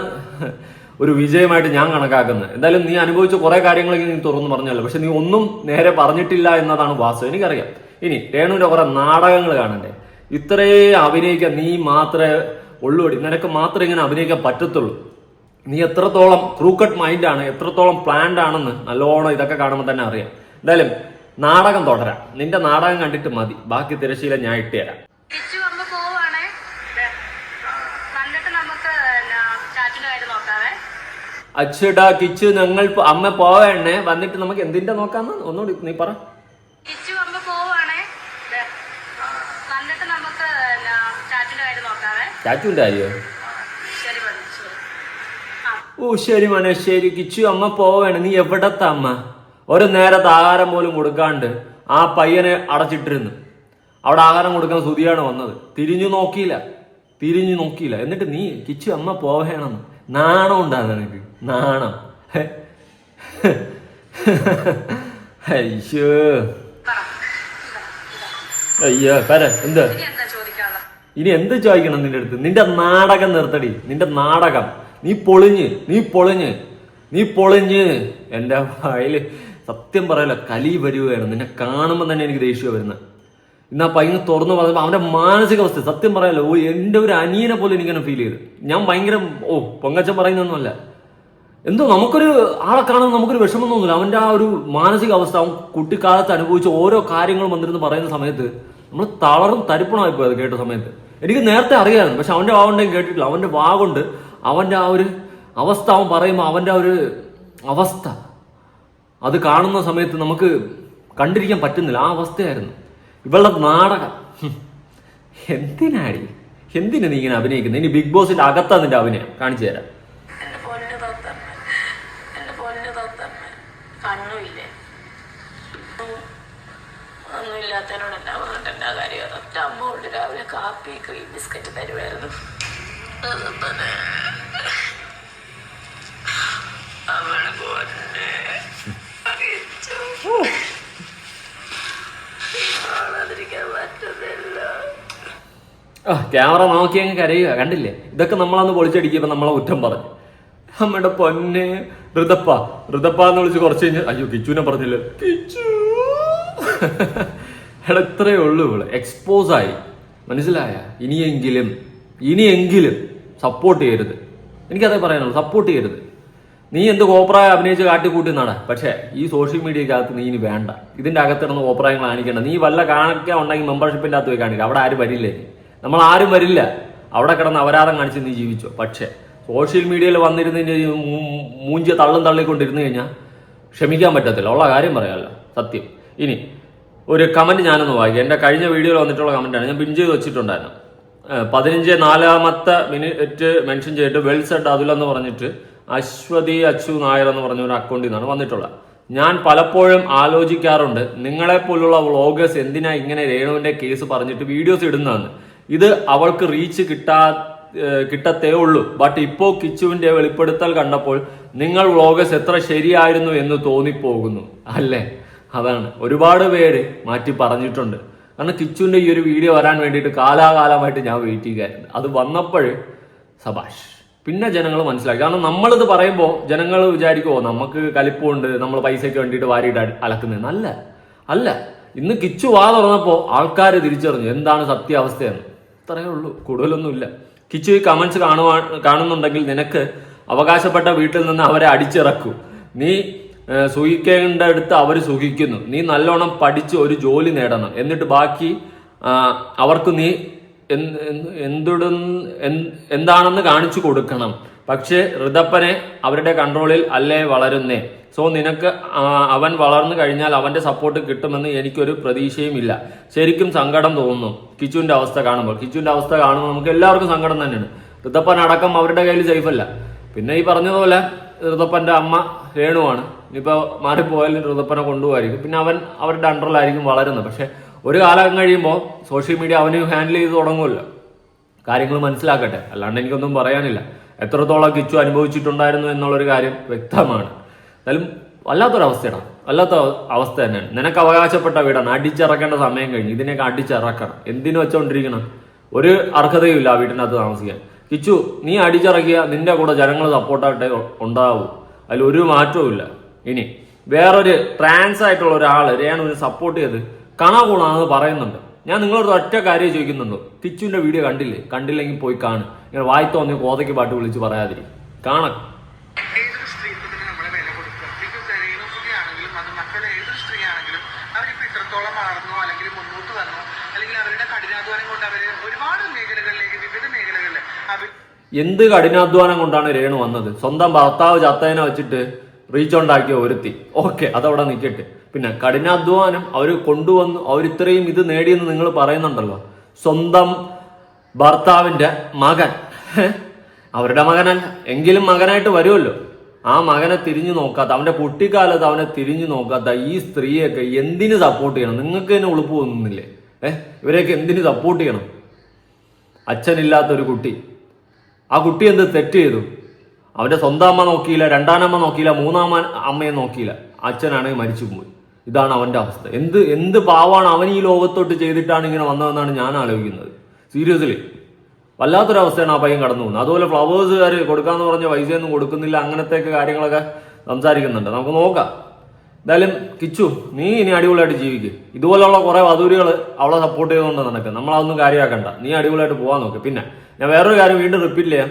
C: ഒരു വിജയമായിട്ട് ഞാൻ കണക്കാക്കുന്നത്. എന്തായാലും നീ അനുഭവിച്ച കുറെ കാര്യങ്ങളൊക്കെ നീ തുറന്നു പറഞ്ഞല്ലോ. പക്ഷെ നീ ഒന്നും നേരെ പറഞ്ഞിട്ടില്ല എന്നതാണ് വാസ്തവം. എനിക്കറിയാം. ഇനി രേണുവിന്റെ കുറെ നാടകങ്ങൾ കാണണ്ടേ? ഇത്രേ അഭിനയിക്കാൻ നീ മാത്രമേ ഉള്ളൂടി. നിനക്ക് മാത്രമേ ഇങ്ങനെ അഭിനയിക്കാൻ പറ്റത്തുള്ളൂ. നീ എത്രത്തോളം ക്രൂക്കട്ട് മൈൻഡാണ്, എത്രത്തോളം പ്ലാൻഡ് ആണെന്ന് നല്ലോണം ഇതൊക്കെ കാണുമ്പോൾ തന്നെ അറിയാം. എന്തായാലും നാടകം തുടരാം. നിന്റെ നാടകം കണ്ടിട്ട് മതി, ബാക്കി തിരശ്ശീല ഞാൻ ഇട്ടുതരാം. അച്ഛടാ കിച്ചു, ഞങ്ങൾ അമ്മ പോവേണേ, വന്നിട്ട് നമുക്ക് എന്തിന്റെ നോക്കാന്ന് ഒന്നുകൂടി നീ പറ. ചാച്ചുവിന്റെ കാര്യോ? ഓ ശരി മോനെ, ശരി. കിച്ചു അമ്മ പോവേണേ. നീ എവിടത്തെ അമ്മ? ഒരു നേരത്തെ ആഹാരം പോലും കൊടുക്കാണ്ട് ആ പയ്യനെ അടച്ചിട്ടിരുന്നു. അവിടെ ആഹാരം കൊടുക്കാൻ സുധിയാണ് വന്നത്. തിരിഞ്ഞു നോക്കിയില്ല. എന്നിട്ട് നീ കിച്ചു അമ്മ പോവേണമെന്ന്. നാണം ഉണ്ടാകും നിനക്ക്? നാണം. അയ്യോ എന്താ ഇനി എന്ത് ചോദിക്കണം നിന്റെ അടുത്ത്? നിന്റെ നാടകം നിർത്തടി. നിന്റെ നാടകം നീ പൊളിഞ്ഞ് എന്റെ വായില് സത്യം പറയല കലി വരികയാണ്. നിന്നെ കാണുമ്പോൾ തന്നെ എനിക്ക് ദേഷ്യം വരുന്നത്. ഇന്ന് ആ പയ്യൻ തുറന്നു പറഞ്ഞപ്പോൾ അവന്റെ മാനസികാവസ്ഥ സത്യം പറയാലോ, എന്റെ ഒരു അനിയനെ പോലെ എനിക്കങ്ങനെ ഫീൽ ചെയ്ത്. ഞാൻ ഭയങ്കര പൊങ്ങച്ചം പറയുന്നൊന്നുമല്ല. എന്തോ നമുക്കൊരു ആളെ കാണുമ്പോൾ നമുക്കൊരു വിഷമം തോന്നില്ല. അവന്റെ ആ ഒരു മാനസികാവസ്ഥ, അവൻ കുട്ടിക്കാലത്ത് അനുഭവിച്ച ഓരോ കാര്യങ്ങളും വന്നിരുന്ന് പറയുന്ന സമയത്ത് നമ്മൾ തളറും തരിപ്പണമായി പോയത് കേട്ട സമയത്ത്. എനിക്ക് നേരത്തെ അറിയാമായിരുന്നു, പക്ഷെ അവന്റെ വാഗൊണ്ടേയും കേട്ടിട്ടില്ല. അവന്റെ വാഗൊണ്ട് അവന്റെ ആ ഒരു അവസ്ഥ അവൻ പറയുമ്പോൾ അവന്റെ ആ ഒരു അവസ്ഥ അത് കാണുന്ന സമയത്ത് നമുക്ക് കണ്ടിരിക്കാൻ പറ്റുന്നില്ല. ആ അവസ്ഥയായിരുന്നു ഇവളുടെ നാടകം. എന്തിനാ നീ ഇങ്ങനെ അഭിനയിക്കുന്നത്? ഇനി ബിഗ് ബോസിന്റെ അകത്താ നിന്റെ അഭിനയം കാണിച്ചു തരാം.
B: കണ്ണുമില്ലേ, ഒന്നുമില്ലാത്തതിനോടല്ല പറഞ്ഞിട്ട് എല്ലാ കാര്യം. ഒറ്റ അമ്മ കൊണ്ട് രാവിലെ കാപ്പി ക്രീം ബിസ്ക്കറ്റ് തരുമായിരുന്നു.
C: ക്യാമറ നോക്കി അങ്ങ് കരയുക. കണ്ടില്ലേ, ഇതൊക്കെ നമ്മളന്ന് പൊളിച്ചടിക്കുമ്പോ നമ്മളെ കുറ്റം പറഞ്ഞു. നമ്മുടെ പൊന്നെ ഋതപ്പ എന്ന് വിളിച്ച് കുറച്ച് കഴിഞ്ഞ് അയ്യോ കിച്ചുവിനെ പറഞ്ഞില്ല, കിച്ചു എടാ ഇത്രയേ ഉള്ളൂ. ഇവള് എക്സ്പോസായി, മനസ്സിലായ? ഇനിയെങ്കിലും സപ്പോർട്ട് ചെയ്യരുത്. എനിക്കതേ പറയാനുള്ളൂ, സപ്പോർട്ട് ചെയ്യരുത്. നീ എന്ത് കോപ്രായ അഭിനയിച്ച് കാട്ടിക്കൂട്ടി നടാ, പക്ഷേ ഈ സോഷ്യൽ മീഡിയക്കകത്ത് നീ ഇനി വേണ്ട. ഇതിന്റെ അകത്തിടുന്ന കോപ്രായങ്ങൾ കാണിക്കേണ്ട. നീ വല്ല കാണിക്കാൻ ഉണ്ടെങ്കിൽ മെമ്പർഷിപ്പിന്റെ അകത്ത് പോയി കാണിക്കുക. അവിടെ ആരും വരില്ലേ, നമ്മൾ ആരും വരില്ല. അവിടെ കിടന്ന് അപരാധം കാണിച്ച് നീ ജീവിച്ചോ. പക്ഷേ സോഷ്യൽ മീഡിയയിൽ വന്നിരുന്നതിന്റെ മൂഞ്ചിയ തള്ളിക്കൊണ്ടിരുന്നു കഴിഞ്ഞാൽ ക്ഷമിക്കാൻ പറ്റത്തില്ല. ഉള്ള കാര്യം പറയാമല്ലോ, സത്യം. ഇനി ഒരു കമന്റ് ഞാനൊന്ന് വായിക്കാം. എൻ്റെ കഴിഞ്ഞ വീഡിയോയിൽ വന്നിട്ടുള്ള കമന്റാണ്, ഞാൻ പിൻ ചെയ്ത് വെച്ചിട്ടുണ്ടായിരുന്നു. 15:04 മെൻഷൻ ചെയ്തിട്ട് വെൽ സെഡ് അതുലെന്ന് പറഞ്ഞിട്ട് അശ്വതി അച്ചു നായർ എന്ന് പറഞ്ഞ ഒരു അക്കൗണ്ടിൽ നിന്നാണ് വന്നിട്ടുള്ളത്. ഞാൻ പലപ്പോഴും ആലോചിക്കാറുണ്ട്, നിങ്ങളെപ്പോലുള്ള വ്ളോഗേഴ്സ് എന്തിനാ ഇങ്ങനെ രേണുവിന്റെ കേസ് പറഞ്ഞിട്ട് വീഡിയോസ് ഇടുന്നതെന്ന്. ഇത് അവൾക്ക് റീച്ച് കിട്ടത്തേ ഉള്ളൂ. ബട്ട് ഇപ്പോ കിച്ചുവിന്റെ വെളിപ്പെടുത്തൽ കണ്ടപ്പോൾ നിങ്ങൾ വ്ളോഗേഴ്സ് എത്ര ശരിയായിരുന്നു എന്ന് തോന്നിപ്പോകുന്നു. അല്ലേ? അതാണ് ഒരുപാട് പേര് മാറ്റി പറഞ്ഞിട്ടുണ്ട്. കാരണം കിച്ചുവിന്റെ ഈ ഒരു വീഡിയോ വരാൻ വേണ്ടിയിട്ട് കാലാകാലമായിട്ട് ഞാൻ വെയിറ്റ് ചെയ്യുകയായിരുന്നു. അത് വന്നപ്പോൾ സബാഷ്, പിന്നെ ജനങ്ങൾ മനസ്സിലാക്കി. കാരണം നമ്മളിത് പറയുമ്പോൾ ജനങ്ങൾ വിചാരിക്കുമോ നമുക്ക് കലിപ്പുണ്ട്, നമ്മൾ പൈസയ്ക്ക് വേണ്ടിയിട്ട് വാരിയിട്ട് അലക്കുന്നതെന്ന്. അല്ല, ഇന്ന് കിച്ചു വാ തുറന്നപ്പോൾ ആൾക്കാർ തിരിച്ചറിഞ്ഞു എന്താണ് സത്യാവസ്ഥയെന്ന്. ഇത്രയേ ഉള്ളൂ, കൂടുതലൊന്നുമില്ല. കിച്ചു ഈ കമന്റ്സ് കാണുന്നുണ്ടെങ്കിൽ നിനക്ക് അവകാശപ്പെട്ട വീട്ടിൽ നിന്ന് അവരെ അടിച്ചിറക്കൂ. നീ സുഖിക്കേണ്ട അടുത്ത് അവർ സുഖിക്കുന്നു. നീ നല്ലോണം പഠിച്ച് ഒരു ജോലി നേടണം, എന്നിട്ട് ബാക്കി അവർക്ക് നീ എന്താണെന്ന് കാണിച്ചു കൊടുക്കണം. പക്ഷേ ഋതപ്പനെ അവരുടെ കൺട്രോളിൽ അല്ലേ വളരുന്നേ. സോ നിനക്ക് അവൻ വളർന്നു കഴിഞ്ഞാൽ അവന്റെ സപ്പോർട്ട് കിട്ടുമെന്ന് എനിക്കൊരു പ്രതീക്ഷയും ഇല്ല. ശരിക്കും സങ്കടം തോന്നുന്നു കിച്ചുവിന്റെ അവസ്ഥ കാണുമ്പോൾ. നമുക്ക് എല്ലാവർക്കും സങ്കടം തന്നെയാണ്. ഋതപ്പൻ അടക്കം അവരുടെ കയ്യിൽ സേഫ് അല്ല. പിന്നെ ഈ പറഞ്ഞതുപോലെ ഋതപ്പന്റെ അമ്മ രേണുവാണ്. ഇനിയിപ്പോൾ മാറിപ്പോയാലും ഋതപ്പനെ കൊണ്ടുപോകായിരിക്കും. പിന്നെ അവൻ അവരുടെ അണ്ടറിലായിരിക്കും വളരുന്നത്. പക്ഷെ ഒരു കാലം കഴിയുമ്പോൾ സോഷ്യൽ മീഡിയ അവന് ഹാൻഡിൽ ചെയ്ത് തുടങ്ങുമല്ലോ. കാര്യങ്ങൾ മനസ്സിലാക്കട്ടെ, അല്ലാണ്ട് എനിക്കൊന്നും പറയാനില്ല. എത്രത്തോളം കിച്ചു അനുഭവിച്ചിട്ടുണ്ടായിരുന്നു എന്നുള്ളൊരു കാര്യം വ്യക്തമാണ്. എന്നാലും വല്ലാത്ത അവസ്ഥ തന്നെയാണ്. നിനക്ക് അവകാശപ്പെട്ട വീടാണ്, അടിച്ചിറക്കേണ്ട സമയം കഴിഞ്ഞു. ഇതിനെയൊക്കെ അടിച്ചിറക്കണം. എന്തിനു വെച്ചോണ്ടിരിക്കണം? ഒരു അർഹതയും ഇല്ല ആ വീട്ടിനകത്ത് താമസിക്കാൻ. കിച്ചു, നീ അടിച്ചിറക്കിയ നിന്റെ കൂടെ ജനങ്ങൾ സപ്പോർട്ടായിട്ടേ ഉണ്ടാവൂ. അതിലൊരു മാറ്റവും ഇല്ല. ഇനി വേറൊരു ട്രാൻസ് ആയിട്ടുള്ള ഒരാള് രേണുവിനെ സപ്പോർട്ട് ചെയ്ത് കാണാകൂടാന്ന് പറയുന്നുണ്ട്. ഞാൻ നിങ്ങളോട് ഒറ്റ കാര്യം ചോദിക്കുന്നുണ്ടോ, കിച്ചുവിന്റെ വീഡിയോ കണ്ടില്ലെങ്കിൽ പോയി കാണും. ഇങ്ങനെ വായി തോന്നി കോതയ്ക്ക് പാട്ട് വിളിച്ച് പറയാതിരി കാണാം. എന്ത് കഠിനാധ്വാനം കൊണ്ടാണ് രേണു വന്നത്? സ്വന്തം ഭർത്താവ് ചത്തേനെ വെച്ചിട്ട് റീച്ച് ഉണ്ടാക്കിയ ഒരുത്തി. ഓക്കെ, അതവിടെ നിൽക്കട്ടെ. പിന്നെ കഠിനാധ്വാനം അവർ കൊണ്ടുവന്നു, അവരിത്രയും ഇത് നേടിയെന്ന് നിങ്ങൾ പറയുന്നുണ്ടല്ലോ. സ്വന്തം ഭർത്താവിന്റെ മകൻ, അവരുടെ മകനല്ല എങ്കിലും മകനായിട്ട് വരുമല്ലോ. ആ മകനെ തിരിഞ്ഞു നോക്കാത്ത, അവന്റെ കുട്ടിക്കാലത്ത് അവനെ തിരിഞ്ഞു നോക്കാത്ത ഈ സ്ത്രീയൊക്കെ എന്തിനു സപ്പോർട്ട് ചെയ്യണം? നിങ്ങൾക്ക് തന്നെ ഉളുപ്പ് തോന്നുന്നില്ലേ? ഇവരെയൊക്കെ എന്തിനു സപ്പോർട്ട് ചെയ്യണം? അച്ഛനില്ലാത്തൊരു കുട്ടി, ആ കുട്ടി എന്ത് തെറ്റ് ചെയ്തു? അവന്റെ സ്വന്തം അമ്മ നോക്കിയില്ല, രണ്ടാനമ്മ നോക്കിയില്ല, മൂന്നാം അമ്മയെ നോക്കിയില്ല, അച്ഛനാണെങ്കിൽ മരിച്ചു പോയി. ഇതാണ് അവന്റെ അവസ്ഥ. എന്ത് പാവാണ് അവൻ ഈ ലോകത്തോട്ട് ചെയ്തിട്ടാണ് ഇങ്ങനെ വന്നതെന്നാണ് ഞാൻ ആലോചിക്കുന്നത്. സീരിയസ്ലി വല്ലാത്തൊരവസ്ഥയാണ് ആ പയ്യൻ കടന്നു പോകുന്നത്. അതുപോലെ ഫ്ലവേഴ്സുകാർ കൊടുക്കാന്ന് പറഞ്ഞ പൈസയൊന്നും കൊടുക്കുന്നില്ല, അങ്ങനത്തെ കാര്യങ്ങളൊക്കെ സംസാരിക്കുന്നുണ്ട്. നമുക്ക് നോക്കാം. എന്തായാലും കിച്ചു, നീ ഇനി അടിപൊളിയായിട്ട് ജീവിക്കുക. ഇതുപോലുള്ള കുറെ വധൂരികൾ അവളെ സപ്പോർട്ട് ചെയ്തുകൊണ്ട് നടക്കുക. നമ്മളതൊന്നും കാര്യമാക്കണ്ട. നീ അടിപൊളിയായിട്ട് പോകാൻ നോക്ക്. പിന്നെ ഞാൻ വേറൊരു കാര്യം വീണ്ടും റിപ്പീറ്റ് ചെയ്യാം.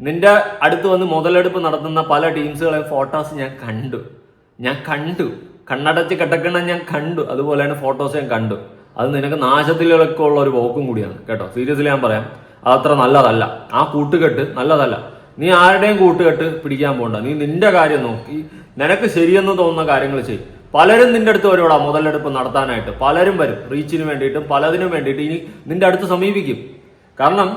C: നിന്റെ അടുത്ത് വന്ന് മുതലെടുപ്പ് നടത്തുന്ന പല ടീംസുകളെ ഫോട്ടോസ് ഞാൻ കണ്ടു കണ്ണടച്ച് കിടക്കണ ഞാൻ കണ്ടു. അതുപോലെയാണ് ഫോട്ടോസ് ഞാൻ കണ്ടു. അത് നിനക്ക് നാശത്തിലൊക്കെ ഉള്ള ഒരു പോക്കും കൂടിയാണ് കേട്ടോ. സീരിയസ്ലി ഞാൻ പറയാം, അതത്ര നല്ലതല്ല. ആ കൂട്ടുകെട്ട് നല്ലതല്ല. നീ ആരുടെയും കൂട്ടുകെട്ട് പിടിക്കാൻ പോകണ്ട. നീ നിന്റെ കാര്യം നോക്കി നിനക്ക് ശരിയെന്ന് തോന്നുന്ന കാര്യങ്ങൾ ചെയ്യും. പലരും നിന്റെ അടുത്ത് വരുവാടാ മുതലെടുപ്പ് നടത്താനായിട്ട്. പലരും വരും റീച്ചിന് വേണ്ടിയിട്ടും പലതിനും വേണ്ടിയിട്ട് ഇനി നിന്റെ അടുത്ത് സമീപിക്കും. കാരണം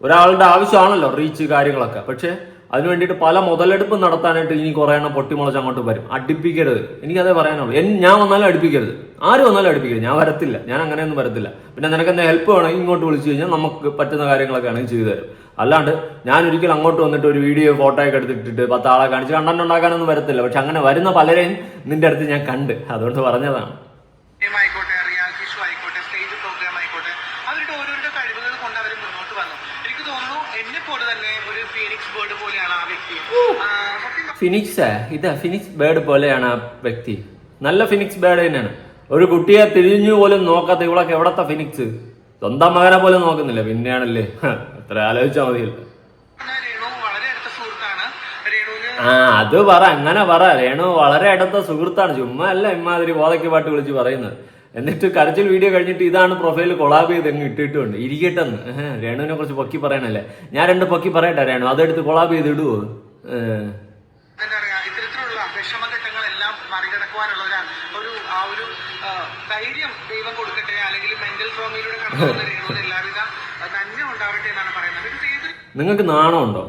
C: ഒരാളുടെ ആവശ്യമാണല്ലോ റീച്ച് കാര്യങ്ങളൊക്കെ. പക്ഷെ അതിന് വേണ്ടിയിട്ട് പല മുതലെടുപ്പ് നടത്താനായിട്ട് ഇനി കുറെ എണ്ണം പൊട്ടിമുളച്ച് അങ്ങോട്ട് വരും. അടുപ്പിക്കരുത്, എനിക്കതേ പറയാനുള്ളൂ. ഞാൻ വന്നാലും അടുപ്പിക്കരുത്, ആര് വന്നാലും അടുപ്പിക്കരുത്. ഞാൻ വരത്തില്ല, ഞാൻ അങ്ങനെയൊന്നും വരത്തില്ല. പിന്നെ നിനക്ക് എന്താ ഹെൽപ്പ് വേണമെങ്കിൽ ഇങ്ങോട്ട് വിളിച്ചു കഴിഞ്ഞാൽ നമുക്ക് പറ്റുന്ന കാര്യങ്ങളൊക്കെ ആണെങ്കിൽ ചെയ്തു തരും. അല്ലാണ്ട് ഞാൻ ഒരിക്കലും അങ്ങോട്ട് വന്നിട്ട് ഒരു വീഡിയോ ഫോട്ടോ ഒക്കെ എടുത്തിട്ടിട്ട് 10 ആളെ കാണിച്ച് കണ്ടന്റ് ഉണ്ടാക്കാനൊന്നും വരത്തില്ല. പക്ഷെ അങ്ങനെ വരുന്ന പലരെയും നിന്റെ അടുത്ത് ഞാൻ കണ്ട്, അതുകൊണ്ട് പറഞ്ഞതാണ്.
D: ആയിക്കോട്ടെ, റിയാലിറ്റി ഷോ ആയിക്കോട്ടെ, സ്റ്റേജ് പ്രോഗ്രാം ആയിക്കോട്ടെ, അവരുടെ ഓരോരുടെ കഴിവുകൾ കൊണ്ട് അവർ മുന്നോട്ട് വന്നു. എനിക്ക് തോന്നുന്നു എന്നെ പോലെ തന്നെ ഒരു ഫീനിക്സ് ബേർഡ് പോലെയാണ് ആ വ്യക്തി.
C: ഫിനിക്സ് ബേർഡ് പോലെയാണ് ആ വ്യക്തി. നല്ല ഫിനിക്സ് ബേർഡ് തന്നെയാണ്. ഒരു കുട്ടിയെ തിരിഞ്ഞു പോലും നോക്കാത്ത ഇവളൊക്കെ എവിടത്തെ ഫിനിക്സ്? സ്വന്തം മകനെ പോലും നോക്കുന്നില്ല, പിന്നെയാണല്ലേ അത്ര ആലോചിച്ചാൽ മതിയല്ലോ. അത് പറ, അങ്ങനെ പറ. രേണു വളരെ അടുത്ത സുഹൃത്താണ്. ചുമ്മാ അല്ല ഇമാതിരി ബോധയ്ക്ക് പാട്ട് വിളിച്ച് പറയുന്നത്. എന്നിട്ട് കരച്ചിൽ വീഡിയോ കഴിഞ്ഞിട്ട് ഇതാണ് പ്രൊഫൈൽ കൊളാബ് ചെയ്ത് അങ്ങ് ഇട്ടിട്ടുണ്ട്. ഇരിക്കട്ടെന്ന് രേണുവിനെ കുറിച്ച് പൊക്കി പറയണല്ലേ. ഞാൻ 2 പൊക്കി പറയട്ടെ രേണു, അതെടുത്ത് കൊളാബ് ചെയ്ത് ഇടുവോ?
D: ഇത്തരത്തിലുള്ള വിഷമഘട്ടങ്ങളെല്ലാം മറികടക്കുവാനുള്ള ഒരു ധൈര്യം ദൈവം കൊടുക്കട്ടെ, അല്ലെങ്കിൽ മെന്റൽ ട്രോമയിലൂടെ കടന്നു രേണുവിന് എല്ലാവിധ നന്മ ഉണ്ടാവട്ടെ എന്നാണ് പറയുന്നത്.
C: നിങ്ങൾക്ക് നാണമുണ്ടോ?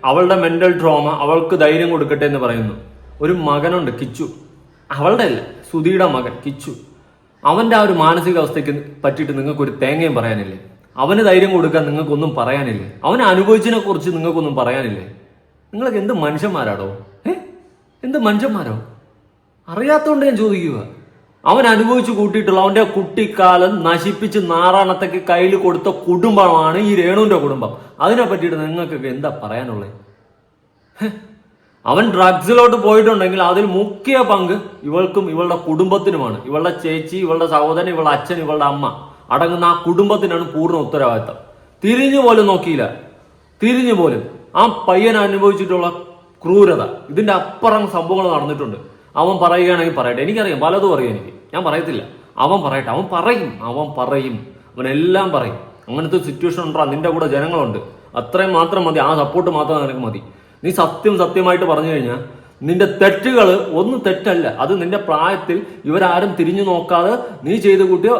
C: അവളുടെ മെന്റൽ ട്രോമ അവൾക്ക് ധൈര്യം കൊടുക്കട്ടെ എന്ന് പറയുന്നു. ഒരു മകനുണ്ട് കിച്ചു, അവളുടെ അല്ല, സുധിയുടെ മകൻ കിച്ചു. അവന്റെ ആ ഒരു മാനസികാവസ്ഥയ്ക്ക് പറ്റിയിട്ട് നിങ്ങൾക്ക് ഒരു തേങ്ങയും പറയാനില്ലേ? അവന് ധൈര്യം കൊടുക്കാൻ നിങ്ങൾക്കൊന്നും പറയാനില്ലേ? അവനെ അനുഭവിച്ചതിനെ കുറിച്ച് നിങ്ങൾക്കൊന്നും പറയാനില്ലേ? നിങ്ങളൊക്കെ എന്ത് മനുഷ്യന്മാരാടോ? എന്ത് മനുഷ്യന്മാരോ? അറിയാത്തോണ്ട് ഞാൻ ചോദിക്കുക. അവൻ അനുഭവിച്ചു കൂട്ടിയിട്ടുള്ള അവന്റെ കുട്ടിക്കാലം നശിപ്പിച്ച് നാറാണത്തേക്ക് കയ്യിൽ കൊടുത്ത കുടുംബമാണ് ഈ രേണുവിന്റെ കുടുംബം. അതിനെ പറ്റിയിട്ട് നിങ്ങൾക്കൊക്കെ എന്താ പറയാനുള്ളത്? അവൻ ഡ്രഗ്സിലോട്ട് പോയിട്ടുണ്ടെങ്കിൽ അതിൽ മുഖ്യ പങ്ക് ഇവൾക്കും ഇവളുടെ കുടുംബത്തിനുമാണ്. ഇവളുടെ ചേച്ചി, ഇവളുടെ സഹോദരൻ, ഇവളുടെ അച്ഛൻ, ഇവളുടെ അമ്മ അടങ്ങുന്ന ആ കുടുംബത്തിനാണ് പൂർണ്ണ ഉത്തരവാദിത്തം. തിരിഞ്ഞു പോലും നോക്കിയില്ല, തിരിഞ്ഞു പോലും. ആ പയ്യൻ അനുഭവിച്ചിട്ടുള്ള ക്രൂരത, ഇതിന്റെ അപ്പുറം സംഭവങ്ങൾ നടന്നിട്ടുണ്ട്. അവൻ പറയുകയാണെങ്കിൽ പറയട്ടെ, എനിക്കറിയാം, പലതും അറിയാം എനിക്ക്, ഞാൻ പറയത്തില്ല. അവൻ പറയട്ടെ, അവൻ പറയും, അവനെല്ലാം പറയും. അങ്ങനത്തെ സിറ്റുവേഷൻ ഉണ്ടോ? നിന്റെ കൂടെ ജനങ്ങളുണ്ട്, അത്രയും മാത്രം മതി. ആ സപ്പോർട്ട് മാത്രം നിനക്ക് മതി. നീ സത്യമായിട്ട് പറഞ്ഞു കഴിഞ്ഞാൽ നിന്റെ തെറ്റുകൾ ഒന്നും തെറ്റല്ല. അത് നിന്റെ പ്രായത്തിൽ ഇവരാരും തിരിഞ്ഞു നോക്കാതെ നീ ചെയ്ത് കൂട്ടിയ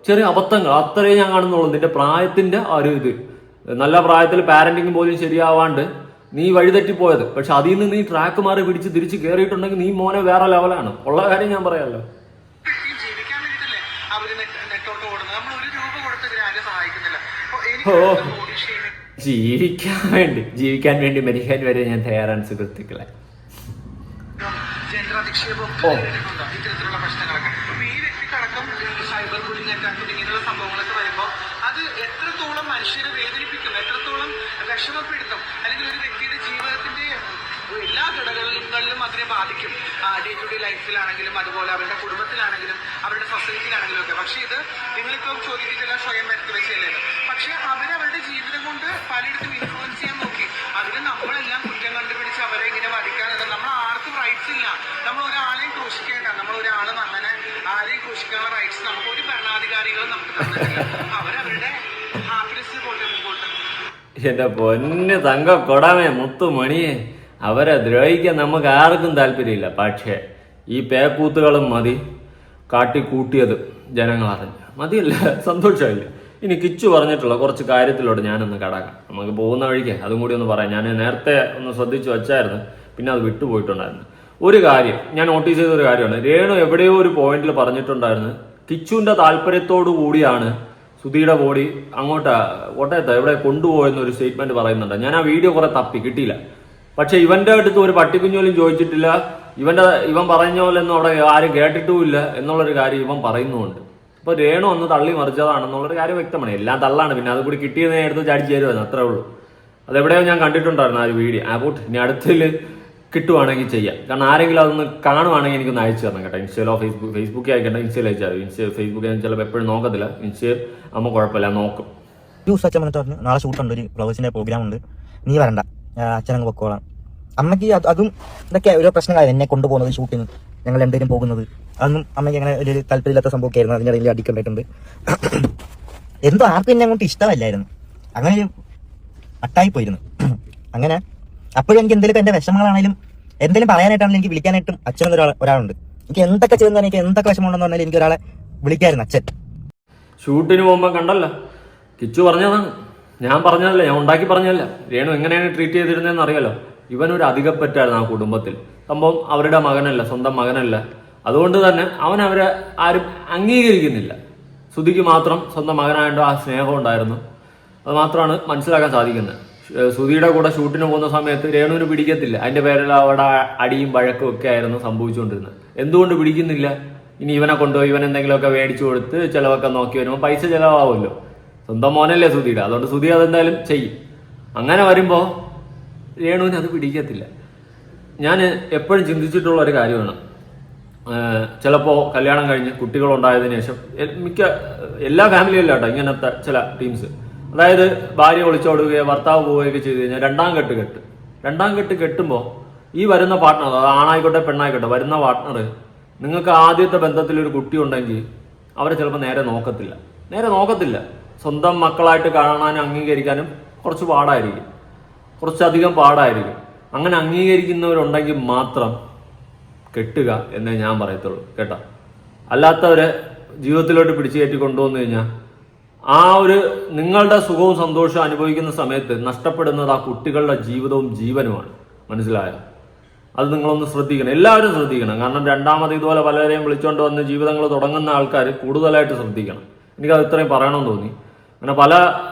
C: ചെറിയ അബദ്ധങ്ങൾ, അത്രയേ ഞാൻ കാണുന്നുള്ളൂ. നിന്റെ പ്രായത്തിന്റെ ഒരു ഇത്, നല്ല പ്രായത്തിൽ പാരന്റിങ് പോലും ശരിയാവാണ്ട് നീ വഴിതെറ്റിപ്പോയത്. പക്ഷെ അതിൽ നിന്ന് നീ ട്രാക്ക് മാറി പിടിച്ച് തിരിച്ച് കയറിയിട്ടുണ്ടെങ്കിൽ നീ മോനെ വേറെ ലെവലാണ്. ഉള്ള കാര്യം ഞാൻ പറയാമല്ലോ.
D: ജീവിക്കാൻ വേണ്ടിട്ടല്ലേ അവര് നെറ്റോട്ട് ഓടുന്നത്. നമ്മൾ 1 രൂപ കൊടുത്ത് ഇവരെ ആരും സഹായിക്കുന്നില്ല.
C: ജീവിക്കാൻ വേണ്ടി മരിക്കാൻ വരെ ഞാൻ തയ്യാറാണ് സുഹൃത്തുക്കളെ.
D: ജനറധിക്ഷേപം ഇത്തരത്തിലുള്ള പ്രശ്നങ്ങളൊക്കെ ഈ വ്യക്തിക്കടക്കം സൈബർ ബുള്ളിംഗ് അറ്റാക്ക് ഇങ്ങനെയുള്ള സംഭവങ്ങളൊക്കെ വരുമ്പോൾ അത് എത്രത്തോളം മനുഷ്യരെ വേദനിപ്പിക്കും, എത്രത്തോളം വിഷമപ്പെടുത്തും, അല്ലെങ്കിൽ ഒരു വ്യക്തിയുടെ ജീവിതത്തിന്റെ എല്ലാ ഘടകങ്ങളിലും അതിനെ ബാധിക്കും. ഡേ ടു ഡേ ലൈഫിലാണെങ്കിലും അതുപോലെ അവരുടെ കുടുംബത്തിലാണെങ്കിലും അവരുടെ സൊസൈറ്റിയിലാണെങ്കിലും ഒക്കെ. പക്ഷെ ഇത് നിങ്ങളിപ്പോൾ ചോദിച്ചിട്ടെല്ലാം സ്വയം വരുത്തി വെച്ചല്ലേ. പക്ഷെ അവരവരുടെ ജീവിതം കൊണ്ട് പലയിടത്തും ഇൻഫ്ലുവൻസ് ചെയ്യാൻ നോക്കി. അതിന് നമ്മളെല്ലാം കുറ്റം കണ്ടുപിടിച്ച് അവരെ ഇങ്ങനെ വധിക്കാനല്ല. നമ്മൾ ആർക്കും റൈറ്റ്സ് ഇല്ല. നമ്മൾ ഒരാളെയും ക്രൂശിക്കേണ്ട, നമ്മൾ ഒരാളും അങ്ങനെ ആരെയും ക്രൂശിക്കാനുള്ള റൈറ്റ്സ് നമുക്ക് ഒരു ഭരണാധികാരികളും നമുക്ക് തന്നിട്ടില്ല. അവരവരുടെ ഹാപ്പിനെസ് പോട്ടെ മുമ്പോട്ട്.
C: എന്റെ പൊന്ന് തങ്ക കൊടാമേ, മുത്തുമണിയെ, അവരെ ദ്രോഹിക്കാൻ നമുക്ക് ആർക്കും താല്പര്യമില്ല. പക്ഷേ ഈ പേക്കൂത്തുകളും മതി, കാട്ടിക്കൂട്ടിയത് ജനങ്ങളറിഞ്ഞ് മതിയല്ല, സന്തോഷമില്ല. ഇനി കിച്ചു പറഞ്ഞിട്ടുള്ള കുറച്ച് കാര്യത്തിലോട്ട് ഞാനൊന്ന് കടക്കാം. നമുക്ക് പോകുന്ന വഴിക്ക് അതും കൂടി ഒന്ന് പറയാം. ഞാൻ നേരത്തെ ഒന്ന് ശ്രദ്ധിച്ചു വെച്ചായിരുന്നു, പിന്നെ അത് വിട്ടുപോയിട്ടുണ്ടായിരുന്നു. ഒരു കാര്യം ഞാൻ നോട്ടീസ് ചെയ്തൊരു കാര്യമാണ്. രേണു എവിടെയോ ഒരു പോയിന്റിൽ പറഞ്ഞിട്ടുണ്ടായിരുന്നു, കിച്ചുവിന്റെ താല്പര്യത്തോടു കൂടിയാണ് സുധിയുടെ ബോഡി അങ്ങോട്ട് കോട്ടയത്ത് എവിടെ കൊണ്ടുപോയെന്നൊരു സ്റ്റേറ്റ്മെന്റ് പറയുന്നുണ്ട്. ഞാൻ ആ വീഡിയോ കുറെ തപ്പി കിട്ടിയില്ല. പക്ഷെ ഇവന്റെ അടുത്ത് ഒരു പട്ടിക്കുഞ്ഞോലും ചോദിച്ചിട്ടില്ല. ഇവൻ പറഞ്ഞ പോലെയൊന്നും അവിടെ ആരും കേട്ടിട്ടുമില്ല എന്നുള്ളൊരു കാര്യം ഇവൻ പറയുന്നുമുണ്ട്. അപ്പൊ രേണു ഒന്ന് തള്ളി മറിച്ചതാണെന്നുള്ളൊരു കാര്യം വ്യക്തമാണ്. എല്ലാം തള്ളാണ്, പിന്നെ അത് കൂടി കിട്ടിയത് എടുത്ത് ചാടിച്ചു തരുമായിരുന്നു, അത്രേ ഉള്ളൂ. അതെവിടെയോ ഞാൻ കണ്ടിട്ടുണ്ടായിരുന്നു ആ ഒരു വീഡിയോ. പോട്ട് ഇനി അടുത്തിൽ കിട്ടുവാണെങ്കിൽ ചെയ്യാം. കാരണം ആരെങ്കിലും അതൊന്ന് കാണുവാണെങ്കിൽ എനിക്കൊന്ന് അയച്ചു തരണം കേട്ടോ. ഇൻസ്റ്റയിലോ ഫേസ്ബുക്കിൽ അയക്കണ്ട, ഇൻസ്റ്റയിൽ അയച്ചാൽ മതി. ഫേസ്ബുക്കിൽ ഞാൻ ചിലപ്പോൾ എപ്പോഴും നോക്കത്തില്ല, ഇൻസ്റ്റയിൽ ആകുമ്പോൾ കുഴപ്പമില്ല, നോക്കും.
E: ന്യൂസ് അച്ഛൻ വന്നിട്ട് പറഞ്ഞു നാളെ ഷൂട്ടുണ്ട്, ഒരു ഫ്ലവേഴ്സിന്റെ പ്രോഗ്രാം ഉണ്ട്, നീ വരണ്ട, അച്ഛനങ്ങ് പൊക്കോളാം. അമ്മയ്ക്ക് അതും ഇതൊക്കെ ഓരോ പ്രശ്നങ്ങളായിരുന്നു. എന്നെ കൊണ്ടുപോകുന്നത് ഷൂട്ടിന്, ഞങ്ങൾ രണ്ടുപേരും പോകുന്നത്, അതൊന്നും അമ്മയ്ക്ക് അങ്ങനെ ഒരു താല്പര്യമില്ലാത്ത സംഭവമൊക്കെ ആയിരുന്നു. അതിൻ്റെ ഇടയിൽ അടിക്കണ്ടായിട്ടുണ്ട്. എന്തോ ആർക്കും എന്നെ അങ്ങോട്ട് ഇഷ്ടമല്ലായിരുന്നു. അങ്ങനെ ഒരു അട്ടായി പോയിരുന്നു. അങ്ങനെ അപ്പോഴും എനിക്ക് എന്തെങ്കിലും എൻ്റെ വിഷമങ്ങളാണെങ്കിലും എന്തെങ്കിലും പറയാനായിട്ടാണെങ്കിലും എനിക്ക് വിളിക്കാനായിട്ടും അച്ഛനെന്ന് ഒരാളുണ്ട്. എനിക്ക് എന്തൊക്കെ ചെയ്യുന്ന, എനിക്ക് എന്തൊക്കെ വിഷമമുണ്ടെന്ന് പറഞ്ഞാൽ എനിക്ക് ഒരാളെ വിളിക്കായിരുന്നു, അച്ഛൻ.
C: ഷൂട്ടിന് പോകുമ്പോൾ കണ്ടല്ലോ, കിച്ചു പറഞ്ഞതാണ്, ഞാൻ പറഞ്ഞതല്ല, ഞാൻ ഉണ്ടാക്കി പറഞ്ഞതല്ല. രേണു എങ്ങനെയാണ് ട്രീറ്റ് ചെയ്തിരുന്നതെന്ന് അറിയാലോ. ഇവനൊരു അധികപ്പറ്റായിരുന്നു ആ കുടുംബത്തിൽ. സംഭവം അവരുടെ മകനല്ല, സ്വന്തം മകനല്ല. അതുകൊണ്ട് തന്നെ അവരെ ആരും അംഗീകരിക്കുന്നില്ല. സുധിക്ക് മാത്രം സ്വന്തം മകനായതുകൊണ്ട് ആ സ്നേഹം ഉണ്ടായിരുന്നു. അത് മാത്രമാണ് മനസ്സിലാക്കാൻ സാധിക്കുന്നത്. സുധിയുടെ കൂടെ ഷൂട്ടിന് പോകുന്ന സമയത്ത് രേണുവിന് പിടിക്കത്തില്ല. അതിന്റെ പേരിൽ അവിടെ അടിയും വഴക്കും ഒക്കെ ആയിരുന്നു സംഭവിച്ചുകൊണ്ടിരുന്നത്. എന്തുകൊണ്ട് പിടിക്കുന്നില്ല? ഇനി ഇവനെ കൊണ്ടുപോയി ഇവൻ എന്തെങ്കിലുമൊക്കെ മേടിച്ചു കൊടുത്ത് ചിലവൊക്കെ നോക്കി വരുമ്പോൾ പൈസ ചിലവാകുമല്ലോ. സ്വന്തം മോനല്ലേ സുധിയുടെ, അതുകൊണ്ട് സുധി അതെന്തായാലും ചെയ്യും. അങ്ങനെ വരുമ്പോൾ രേണുവിന് അത് പിടിക്കത്തില്ല. ഞാൻ എപ്പോഴും ചിന്തിച്ചിട്ടുള്ള ഒരു കാര്യമാണ്, ചിലപ്പോൾ കല്യാണം കഴിഞ്ഞ് കുട്ടികളുണ്ടായതിനു ശേഷം എല്ലാ ഫാമിലിയിലും കേട്ടോ ഇങ്ങനത്തെ ചില ടീംസ്, അതായത് ഭാര്യ ഒളിച്ചോടുകയോ ഭർത്താവ് പോവുകയൊക്കെ ചെയ്ത് കഴിഞ്ഞാൽ രണ്ടാം കെട്ട് കെട്ടുമ്പോൾ ഈ വരുന്ന പാർട്ട്ണർ, അത് ആണായിക്കോട്ടെ പെണ്ണായിക്കോട്ടെ, വരുന്ന പാർട്ട്ണർ നിങ്ങൾക്ക് ആദ്യത്തെ ബന്ധത്തിൽ ഒരു കുട്ടി ഉണ്ടെങ്കിൽ അവരെ ചിലപ്പോൾ നേരെ നോക്കത്തില്ല. സ്വന്തം മക്കളായിട്ട് കാണാനും അംഗീകരിക്കാനും കുറച്ചധികം പാടായിരിക്കും. അങ്ങനെ അംഗീകരിക്കുന്നവരുണ്ടെങ്കിൽ മാത്രം കെട്ടുക എന്നേ ഞാൻ പറയത്തുള്ളൂ കേട്ടോ. അല്ലാത്തവരെ ജീവിതത്തിലോട്ട് പിടിച്ചു കയറ്റി കൊണ്ടുവന്നു കഴിഞ്ഞാൽ ആ ഒരു നിങ്ങളുടെ സുഖവും സന്തോഷവും അനുഭവിക്കുന്ന സമയത്ത് നഷ്ടപ്പെടുന്നത് ആ കുട്ടികളുടെ ജീവിതവും ജീവനുമാണ്. മനസ്സിലായോ? അത് നിങ്ങളൊന്ന് ശ്രദ്ധിക്കണം, എല്ലാവരും ശ്രദ്ധിക്കണം. കാരണം രണ്ടാമത് ഇതുപോലെ പലരെയും വിളിച്ചുകൊണ്ട് വന്ന് ജീവിതങ്ങൾ തുടങ്ങുന്ന ആൾക്കാർ കൂടുതലായിട്ട് ശ്രദ്ധിക്കണം. എനിക്കത് ഇത്രയും പറയണമെന്ന് തോന്നി. അങ്ങനെ പല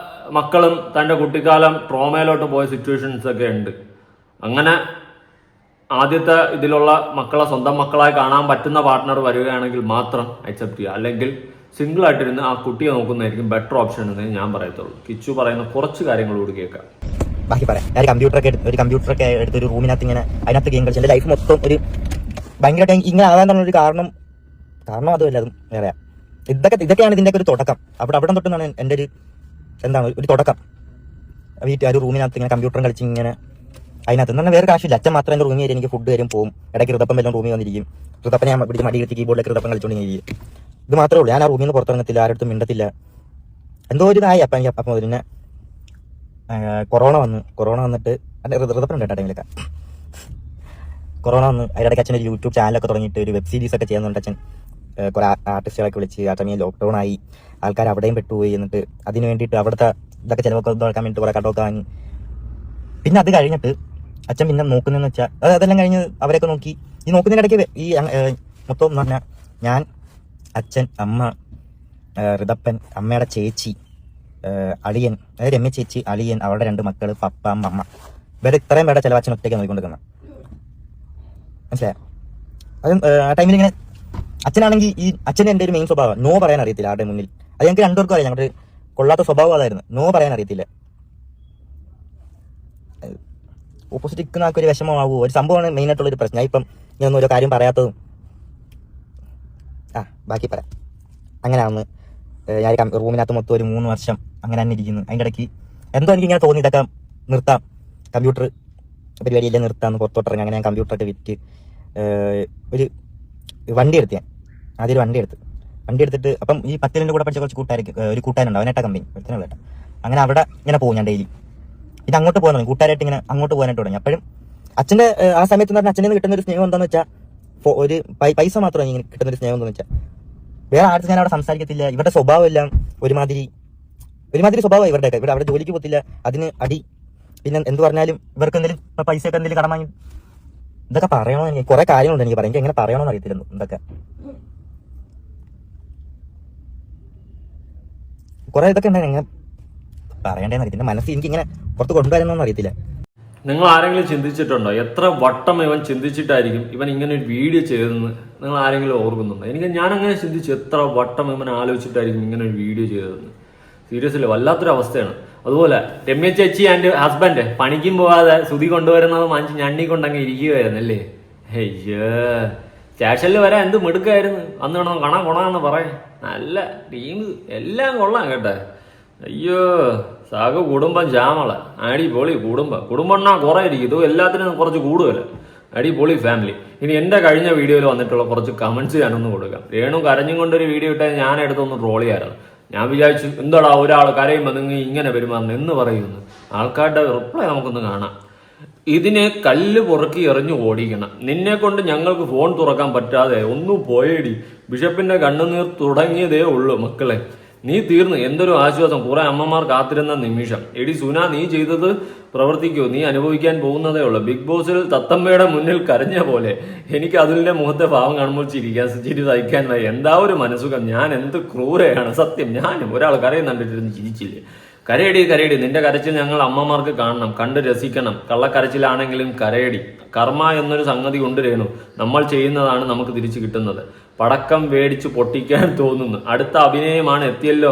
C: മക്കളും തൻ്റെ കുട്ടിക്കാലം ട്രോമയിലോട്ട് പോയ സിറ്റുവേഷൻസ് ഒക്കെ ഉണ്ട്. അങ്ങനെ ആദ്യത്തെ ഇതിലുള്ള മക്കളെ സ്വന്തം മക്കളായി കാണാൻ പറ്റുന്ന പാർട്ട്ണർ വരികയാണെങ്കിൽ മാത്രം അക്സെപ്റ്റ് ചെയ്യുക. അല്ലെങ്കിൽ സിംഗിൾ ആയിട്ടിരുന്ന് ആ കുട്ടിയെ നോക്കുന്നതായിരിക്കും ബെറ്റർ ഓപ്ഷൻ എന്ന് ഞാൻ പറയത്തുള്ളൂ. കിച്ചു പറയുന്ന കുറച്ച് കാര്യങ്ങൾ കൂടി കേൾക്കാം.
E: ബാക്കി പറയാം. ഞാൻ കമ്പ്യൂട്ടറൊക്കെ എടുത്ത് ഒരു റൂമിനകത്ത് ഇങ്ങനെ അതിനകത്ത് ഗെയിം കളിച്ച് എൻ്റെ ലൈഫ് മൊത്തം ഒരു ഭയങ്കരമായിട്ട് ഇങ്ങനെ ആകാൻ തന്നെ ഒരു കാരണം അതുമല്ല, അതും വേറെയാ. ഇതൊക്കെയാണ് ഇതിൻ്റെയൊക്കെ ഒരു തുടക്കം. അവിടെ തൊട്ടുന്നാണ് എൻ്റെ ഒരു തുടക്കം. ആ ഒരു റൂമിനകത്ത് ഇങ്ങനെ കമ്പ്യൂട്ടറും കളിച്ച് ഇങ്ങനെ അതിനകത്ത് എന്നാൽ വേറെ കാശില്ല. അച്ഛൻ മാത്രം എൻ്റെ റൂമിൽ എനിക്ക് ഫുഡ് വരും പോകും. ഇടയ്ക്ക് ഋതപ്പം എല്ലാം റൂമിൽ വന്നിരിക്കും. ഋതപ്പനെ ഞാൻ പിടിച്ച് മടി കിട്ടി കീബോർഡിലേക്ക് ഋതപ്പം കളിച്ചുകൊണ്ടിരിക്കും. ഇത് മാത്രമേ ഉള്ളൂ. ഞാൻ ആ റൂമിൽ നിന്ന് പുറത്തിറങ്ങത്തില്ല, ആരുടെ മിണ്ടത്തില്ല. എന്തോ ഒരു ഇതായി അപ്പം പിന്നെ കൊറോണ വന്നിട്ട് ഋതപ്പൻ ഉണ്ട് കേട്ടോ ടൈമിലൊക്കെ. കൊറോണ വന്ന് അതിനിടയ്ക്ക് അച്ഛൻ ഒരു യൂട്യൂബ് ചാനലൊക്കെ തുടങ്ങിയിട്ട് ഒരു വെബ് സീരീസ് ഒക്കെ ചെയ്യുന്നുണ്ട്. അച്ഛൻ കുറെ ആർട്ടിസ്റ്റുകളൊക്കെ വിളിച്ച് ആ ടൈമിൽ ലോക്ക്ഡൗൺ ആയി, ആൾക്കാർ അവിടെയും പെട്ടുപോയി. എന്നിട്ട് അതിന് വേണ്ടിയിട്ട് അവിടുത്തെ ഇതൊക്കെ ചിലവൊക്കെ നടക്കാൻ വേണ്ടിയിട്ട് കുറെ കടമൊക്കെ വാങ്ങി. പിന്നെ അത് കഴിഞ്ഞിട്ട് അച്ഛൻ പിന്നെ നോക്കുന്നതെന്ന് വെച്ചാൽ അതെല്ലാം കഴിഞ്ഞ് അവരൊക്കെ നോക്കി. ഈ നോക്കുന്നതിനിടയ്ക്ക് ഈ മൊത്തം എന്ന് പറഞ്ഞാൽ ഞാൻ, അച്ഛൻ, അമ്മ, ഋതപ്പൻ, അമ്മയുടെ ചേച്ചി, അളിയൻ, അതായത് രമ്യ ചേച്ചി, അളിയൻ, അവരുടെ 2 മക്കൾ, പപ്പ, അമ്മ, ഇവരെ ഇത്രയും പേരുടെ ചിലവ് അച്ഛൻ ഒറ്റയ്ക്ക് നോക്കിക്കൊണ്ടിരിക്കുന്നത്. മനസ്സിലായോ? അതും ആ ടൈമിൽ ഇങ്ങനെ അച്ഛനാണെങ്കിൽ ഈ അച്ഛൻ്റെ എൻ്റെ ഒരു മെയിൻ സ്വഭാവം നോ പറയാൻ അറിയത്തില്ല ആരുടെ മുന്നിൽ. അത് ഞങ്ങൾക്ക് 2 പേർക്കും അറിയാം. ഞങ്ങളുടെ കൊള്ളാത്ത സ്വഭാവം അതായിരുന്നു, നോ പറയാൻ അറിയത്തില്ല. ഓപ്പോസിറ്റ് നിൽക്കുന്ന ആൾക്കൊരു വിഷമമാവുമോ ഒരു സംഭവമാണ് മെയിനായിട്ടുള്ളൊരു പ്രശ്നം. ഇപ്പം ഞാനൊന്നും ഓരോ കാര്യം പറയാത്തതും. ബാക്കി പറയാം. അങ്ങനെ അന്ന് ഞാൻ റൂമിനകത്ത് മൊത്തം ഒരു 3 വർഷം അങ്ങനെ തന്നെ ഇരിക്കുന്നു. അതിൻ്റെ ഇടയ്ക്ക് എന്തോ എനിക്കിങ്ങനെ തോന്നി ഇതൊക്കെ നിർത്താം, കമ്പ്യൂട്ടർ പരിപാടിയെല്ലാം നിർത്താമെന്ന് പുറത്തോട്ടിറങ്ങി. അങ്ങനെ ഞാൻ കമ്പ്യൂട്ടറൊക്കെ വിറ്റ് ഒരു വണ്ടി എടുത്ത് ആദ്യം ഒരു വണ്ടി എടുത്തിട്ട് അപ്പം ഈ 10ന്റെ കൂടെ പഠിച്ച കുറച്ച് ഒരു കൂട്ടുകാരുണ്ട്, അവനേട്ടാ കമ്പനി ഒരുത്തനുള്ള കേട്ടോ. അങ്ങനെ അവിടെ ഇങ്ങനെ പോകും ഞാൻ ഡെയിലി. പിന്നെ അങ്ങോട്ട് പോകാൻ തുടങ്ങി, കൂട്ടുകാരായിട്ട് ഇങ്ങനെ അങ്ങോട്ട് പോകാനായിട്ട് തുടങ്ങി. അപ്പോഴും അച്ഛൻ്റെ ആ സമയത്ത് എന്ന് പറഞ്ഞാൽ അച്ഛൻ്റെ നിന്ന് കിട്ടുന്ന ഒരു സ്നേഹം എന്താണെന്ന് വെച്ചാൽ ഒരു പൈസ മാത്രമാണ് ഇങ്ങനെ കിട്ടുന്ന ഒരു സ്നേഹം എന്താണെന്ന് വെച്ചാൽ വേറെ ആർക്കും ഞാൻ അവിടെ സംസാരിക്കത്തില്ല. ഇവരുടെ സ്വഭാവം എല്ലാം ഒരുമാതിരി സ്വഭാവമാണ് ഇവരുടെയൊക്കെ. ഇവിടെ അവിടെ ജോലിക്ക് പോകത്തില്ല, അതിന് അടി. പിന്നെ എന്ത് പറഞ്ഞാലും ഇവർക്ക് എന്തെങ്കിലും പൈസയൊക്കെ എന്തെങ്കിലും കടം വാങ്ങി ഇതൊക്കെ പറയണോ? എനിക്ക് കുറെ കാര്യങ്ങളുണ്ട് എനിക്ക് പറയാം. എനിക്ക് എങ്ങനെ പറയണമെന്ന് അറിയത്തില്ല ഇതൊക്കെ. കുറെ ഇതൊക്കെ ഉണ്ടെങ്കിൽ എങ്ങനെ പറയണ്ടേന്ന് അറിയത്തില്ല. മനസ്സിൽ എനിക്ക് ഇങ്ങനെ പുറത്ത് കൊണ്ടുവരുന്നൊന്നും അറിയത്തില്ല.
C: നിങ്ങൾ ആരെങ്കിലും ചിന്തിച്ചിട്ടുണ്ടോ എത്ര വട്ടം ഇവൻ ചിന്തിച്ചിട്ടായിരിക്കും ഇവൻ ഇങ്ങനെ ഒരു വീഡിയോ ചെയ്തതെന്ന്? നിങ്ങൾ ആരെങ്കിലും ഓർക്കുന്നുണ്ടോ? ഞാനങ്ങനെ ചിന്തിച്ചു, എത്ര വട്ടം ഇവൻ ആലോചിച്ചിട്ടായിരിക്കും ഇങ്ങനെ ഒരു വീഡിയോ ചെയ്തതെന്ന്. സീരിയസ്ലി വല്ലാത്തൊരു അവസ്ഥയാണ്. അതുപോലെ രമ്യ ചേച്ചി ആൻഡ് ഹസ്ബൻഡ് പണിക്കും പോകാതെ സുധി കൊണ്ടുവരുന്നത് മാഞ്ചി ഞണ്ണി കൊണ്ടങ്ങ് ഇരിക്കുകയായിരുന്നല്ലേ. അയ്യോ, സ്റ്റേഷനിൽ വരാൻ എന്ത് മിടുക്കായിരുന്നു. അന്ന് വേണം കൊണാന്ന് പറയാൻ. നല്ല ടീം എല്ലാം കൊള്ളാം കേട്ടെ. അയ്യോ, സാഗ് കുടുംബം ശ്യാമള അടിപൊളി കുടുംബം എന്നാ കുറെ ഇരിക്കും. ഇത് എല്ലാത്തിനും കുറച്ച് കൂടുതൽ അടിപൊളി ഫാമിലി. ഇനി എന്റെ കഴിഞ്ഞ വീഡിയോയിൽ വന്നിട്ടുള്ള കുറച്ച് കമന്റ്സ് ഞാനൊന്ന് കൊടുക്കാം. രേണു കരഞ്ഞും കൊണ്ടൊരു വീഡിയോ ഇട്ടാൽ ഞാൻ എടുത്തൊന്ന് ട്രോൾ ചെയ്യാറുണ്ട്. ഞാൻ വിചാരിച്ചു എന്താടാ ഒരാൾ കരയുമ്പോൾ നിങ്ങൾ ഇങ്ങനെ പെരുമാറുന്നു എന്ന് പറയുന്നു. ആൾക്കാരുടെ റിപ്ലൈ നമുക്കൊന്ന് കാണാം. ഇതിനെ കല്ല് പുറക്കി എറിഞ്ഞു ഓടിക്കണം. നിന്നെ കൊണ്ട് ഞങ്ങൾക്ക് ഫോൺ തുറക്കാൻ പറ്റാതെ ഒന്നും പോയേടി. ബിഷപ്പിന്റെ കണ്ണുനീർ തുടങ്ങിയതേ ഉള്ളൂ മക്കളെ. നീ തീർന്നു. എന്തൊരു ആശ്വാസം. കുറെ അമ്മമാർ കാത്തിരുന്ന നിമിഷം. എടി സുന, നീ ചെയ്തത് പ്രവർത്തിക്കൂ. നീ അനുഭവിക്കാൻ പോകുന്നതേ ഉള്ളൂ. ബിഗ് ബോസിൽ തത്തമ്മയുടെ മുന്നിൽ കരഞ്ഞ പോലെ എനിക്ക് അതിന്റെ മുഖത്തെ ഭാവം കാണുമ്പോൾ ചിരി സഹിക്കാൻ വയ്യ. എന്താ ഒരു മനസ്സുഖം. ഞാൻ എന്ത് ക്രൂരയാണ് സത്യം. ഞാനും ഒരാൾ കരയും കണ്ടിട്ടിരുന്ന് ചിരിച്ചില്ലേ. കരയടി. നിന്റെ കരച്ചിൽ ഞങ്ങൾ അമ്മമാർക്ക് കാണണം, കണ്ട് രസിക്കണം. കള്ളക്കരച്ചിലാണെങ്കിലും കരയടി. കർമ്മ എന്നൊരു സംഗതി ഉണ്ട് രേണു. നമ്മൾ ചെയ്യുന്നതാണ് നമുക്ക് തിരിച്ചു കിട്ടുന്നത്. പടക്കം മേടിച്ച് പൊട്ടിക്കാൻ തോന്നുന്നു. അടുത്ത അഭിനയമാണ് എത്തിയല്ലോ.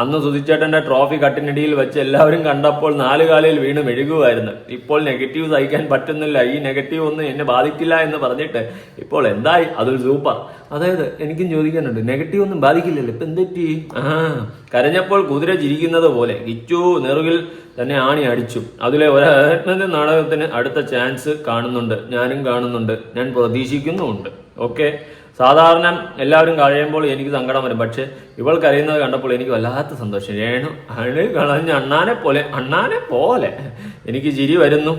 C: അന്ന് സുധിച്ചേട്ടന്റെ ട്രോഫി കട്ടിനടിയിൽ വെച്ച് എല്ലാവരും കണ്ടപ്പോൾ 4 കാലിൽ വീണ് മെഴുകുമായിരുന്നു. ഇപ്പോൾ നെഗറ്റീവ് സഹിക്കാൻ പറ്റുന്നില്ല. ഈ നെഗറ്റീവ് ഒന്നും എന്നെ ബാധിക്കില്ല എന്ന് പറഞ്ഞിട്ട് ഇപ്പോൾ എന്തായി? അതൊരു സൂപ്പർ. അതായത് എനിക്കും ചോദിക്കാനുണ്ട്, നെഗറ്റീവ് ഒന്നും ബാധിക്കില്ലല്ലോ, ഇപ്പൊ എന്തെറ്റി? കരഞ്ഞപ്പോൾ കുതിര ചിരിക്കുന്നത് പോലെ കിച്ചു നെറുകിൽ തന്നെ ആണി അടിച്ചു. അതിലെ ഒരാത്മഹത്യ നാടകത്തിന് അടുത്ത ചാൻസ് കാണുന്നുണ്ട്. ഞാനും കാണുന്നുണ്ട്, ഞാൻ പ്രതീക്ഷിക്കുന്നുമുണ്ട്. ഓക്കെ. സാധാരണ എല്ലാവരും കഴിയുമ്പോൾ എനിക്ക് സങ്കടം വരും. പക്ഷെ ഇവൾ കരയുന്നത് കണ്ടപ്പോൾ എനിക്ക് വല്ലാത്ത സന്തോഷം. രേണു കളഞ്ഞ അണ്ണാനെ പോലെ എനിക്ക് ചിരി വരുന്നു.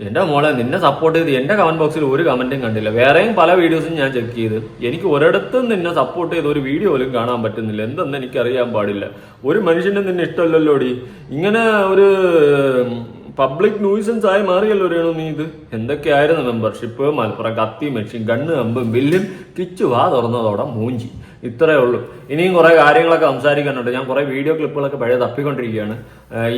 C: എന്റെ മോളെ, നിന്നെ സപ്പോർട്ട് ചെയ്ത് എന്റെ കമന്റ് ബോക്സിൽ ഒരു കമന്റും കണ്ടില്ല. വേറെയും പല വീഡിയോസും ഞാൻ ചെക്ക് ചെയ്ത് എനിക്ക് ഒരിടത്തും നിന്നെ സപ്പോർട്ട് ചെയ്ത് ഒരു വീഡിയോ പോലും കാണാൻ പറ്റുന്നില്ല. എന്തെന്ന് എനിക്കറിയാൻ പാടില്ല. ഒരു മനുഷ്യന് നിന്നെ ഇഷ്ടമല്ലല്ലോടി. ഇങ്ങനെ ഒരു പബ്ലിക് ന്യൂസൻസ് ആയി മാറിയല്ലോ രേണു നീ. ഇത് എന്തൊക്കെയായിരുന്നു മെമ്പർഷിപ്പ്, മലപ്പുറം കത്തി, മെഷീൻ ഗണ്ണ്, അമ്പും ബില്ലും, കിച്ചു വാ തുറന്നതോടെ മൂഞ്ചി. ഇത്രയേ ഉള്ളൂ. ഇനിയും കുറെ കാര്യങ്ങളൊക്കെ സംസാരിക്കാനുണ്ട്. ഞാൻ കുറെ വീഡിയോ ക്ലിപ്പുകളൊക്കെ പഴയ തപ്പിക്കൊണ്ടിരിക്കുകയാണ്.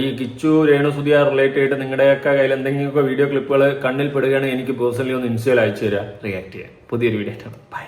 C: ഈ കിച്ചു രേണു സുധിയ റിലേറ്റ് ചെയ്തിട്ട് നിങ്ങളുടെയൊക്കെ കയ്യിൽ എന്തെങ്കിലുമൊക്കെ വീഡിയോ ക്ലിപ്പുകൾ കണ്ണിൽ പെടുകയാണെങ്കിൽ എനിക്ക് പേഴ്സണലി ഒന്ന് ഇൻസ്റ്റയിൽ അയച്ചു തരാം, റിയാക്ട് ചെയ്യാം. പുതിയൊരു വീഡിയോ. ബൈ.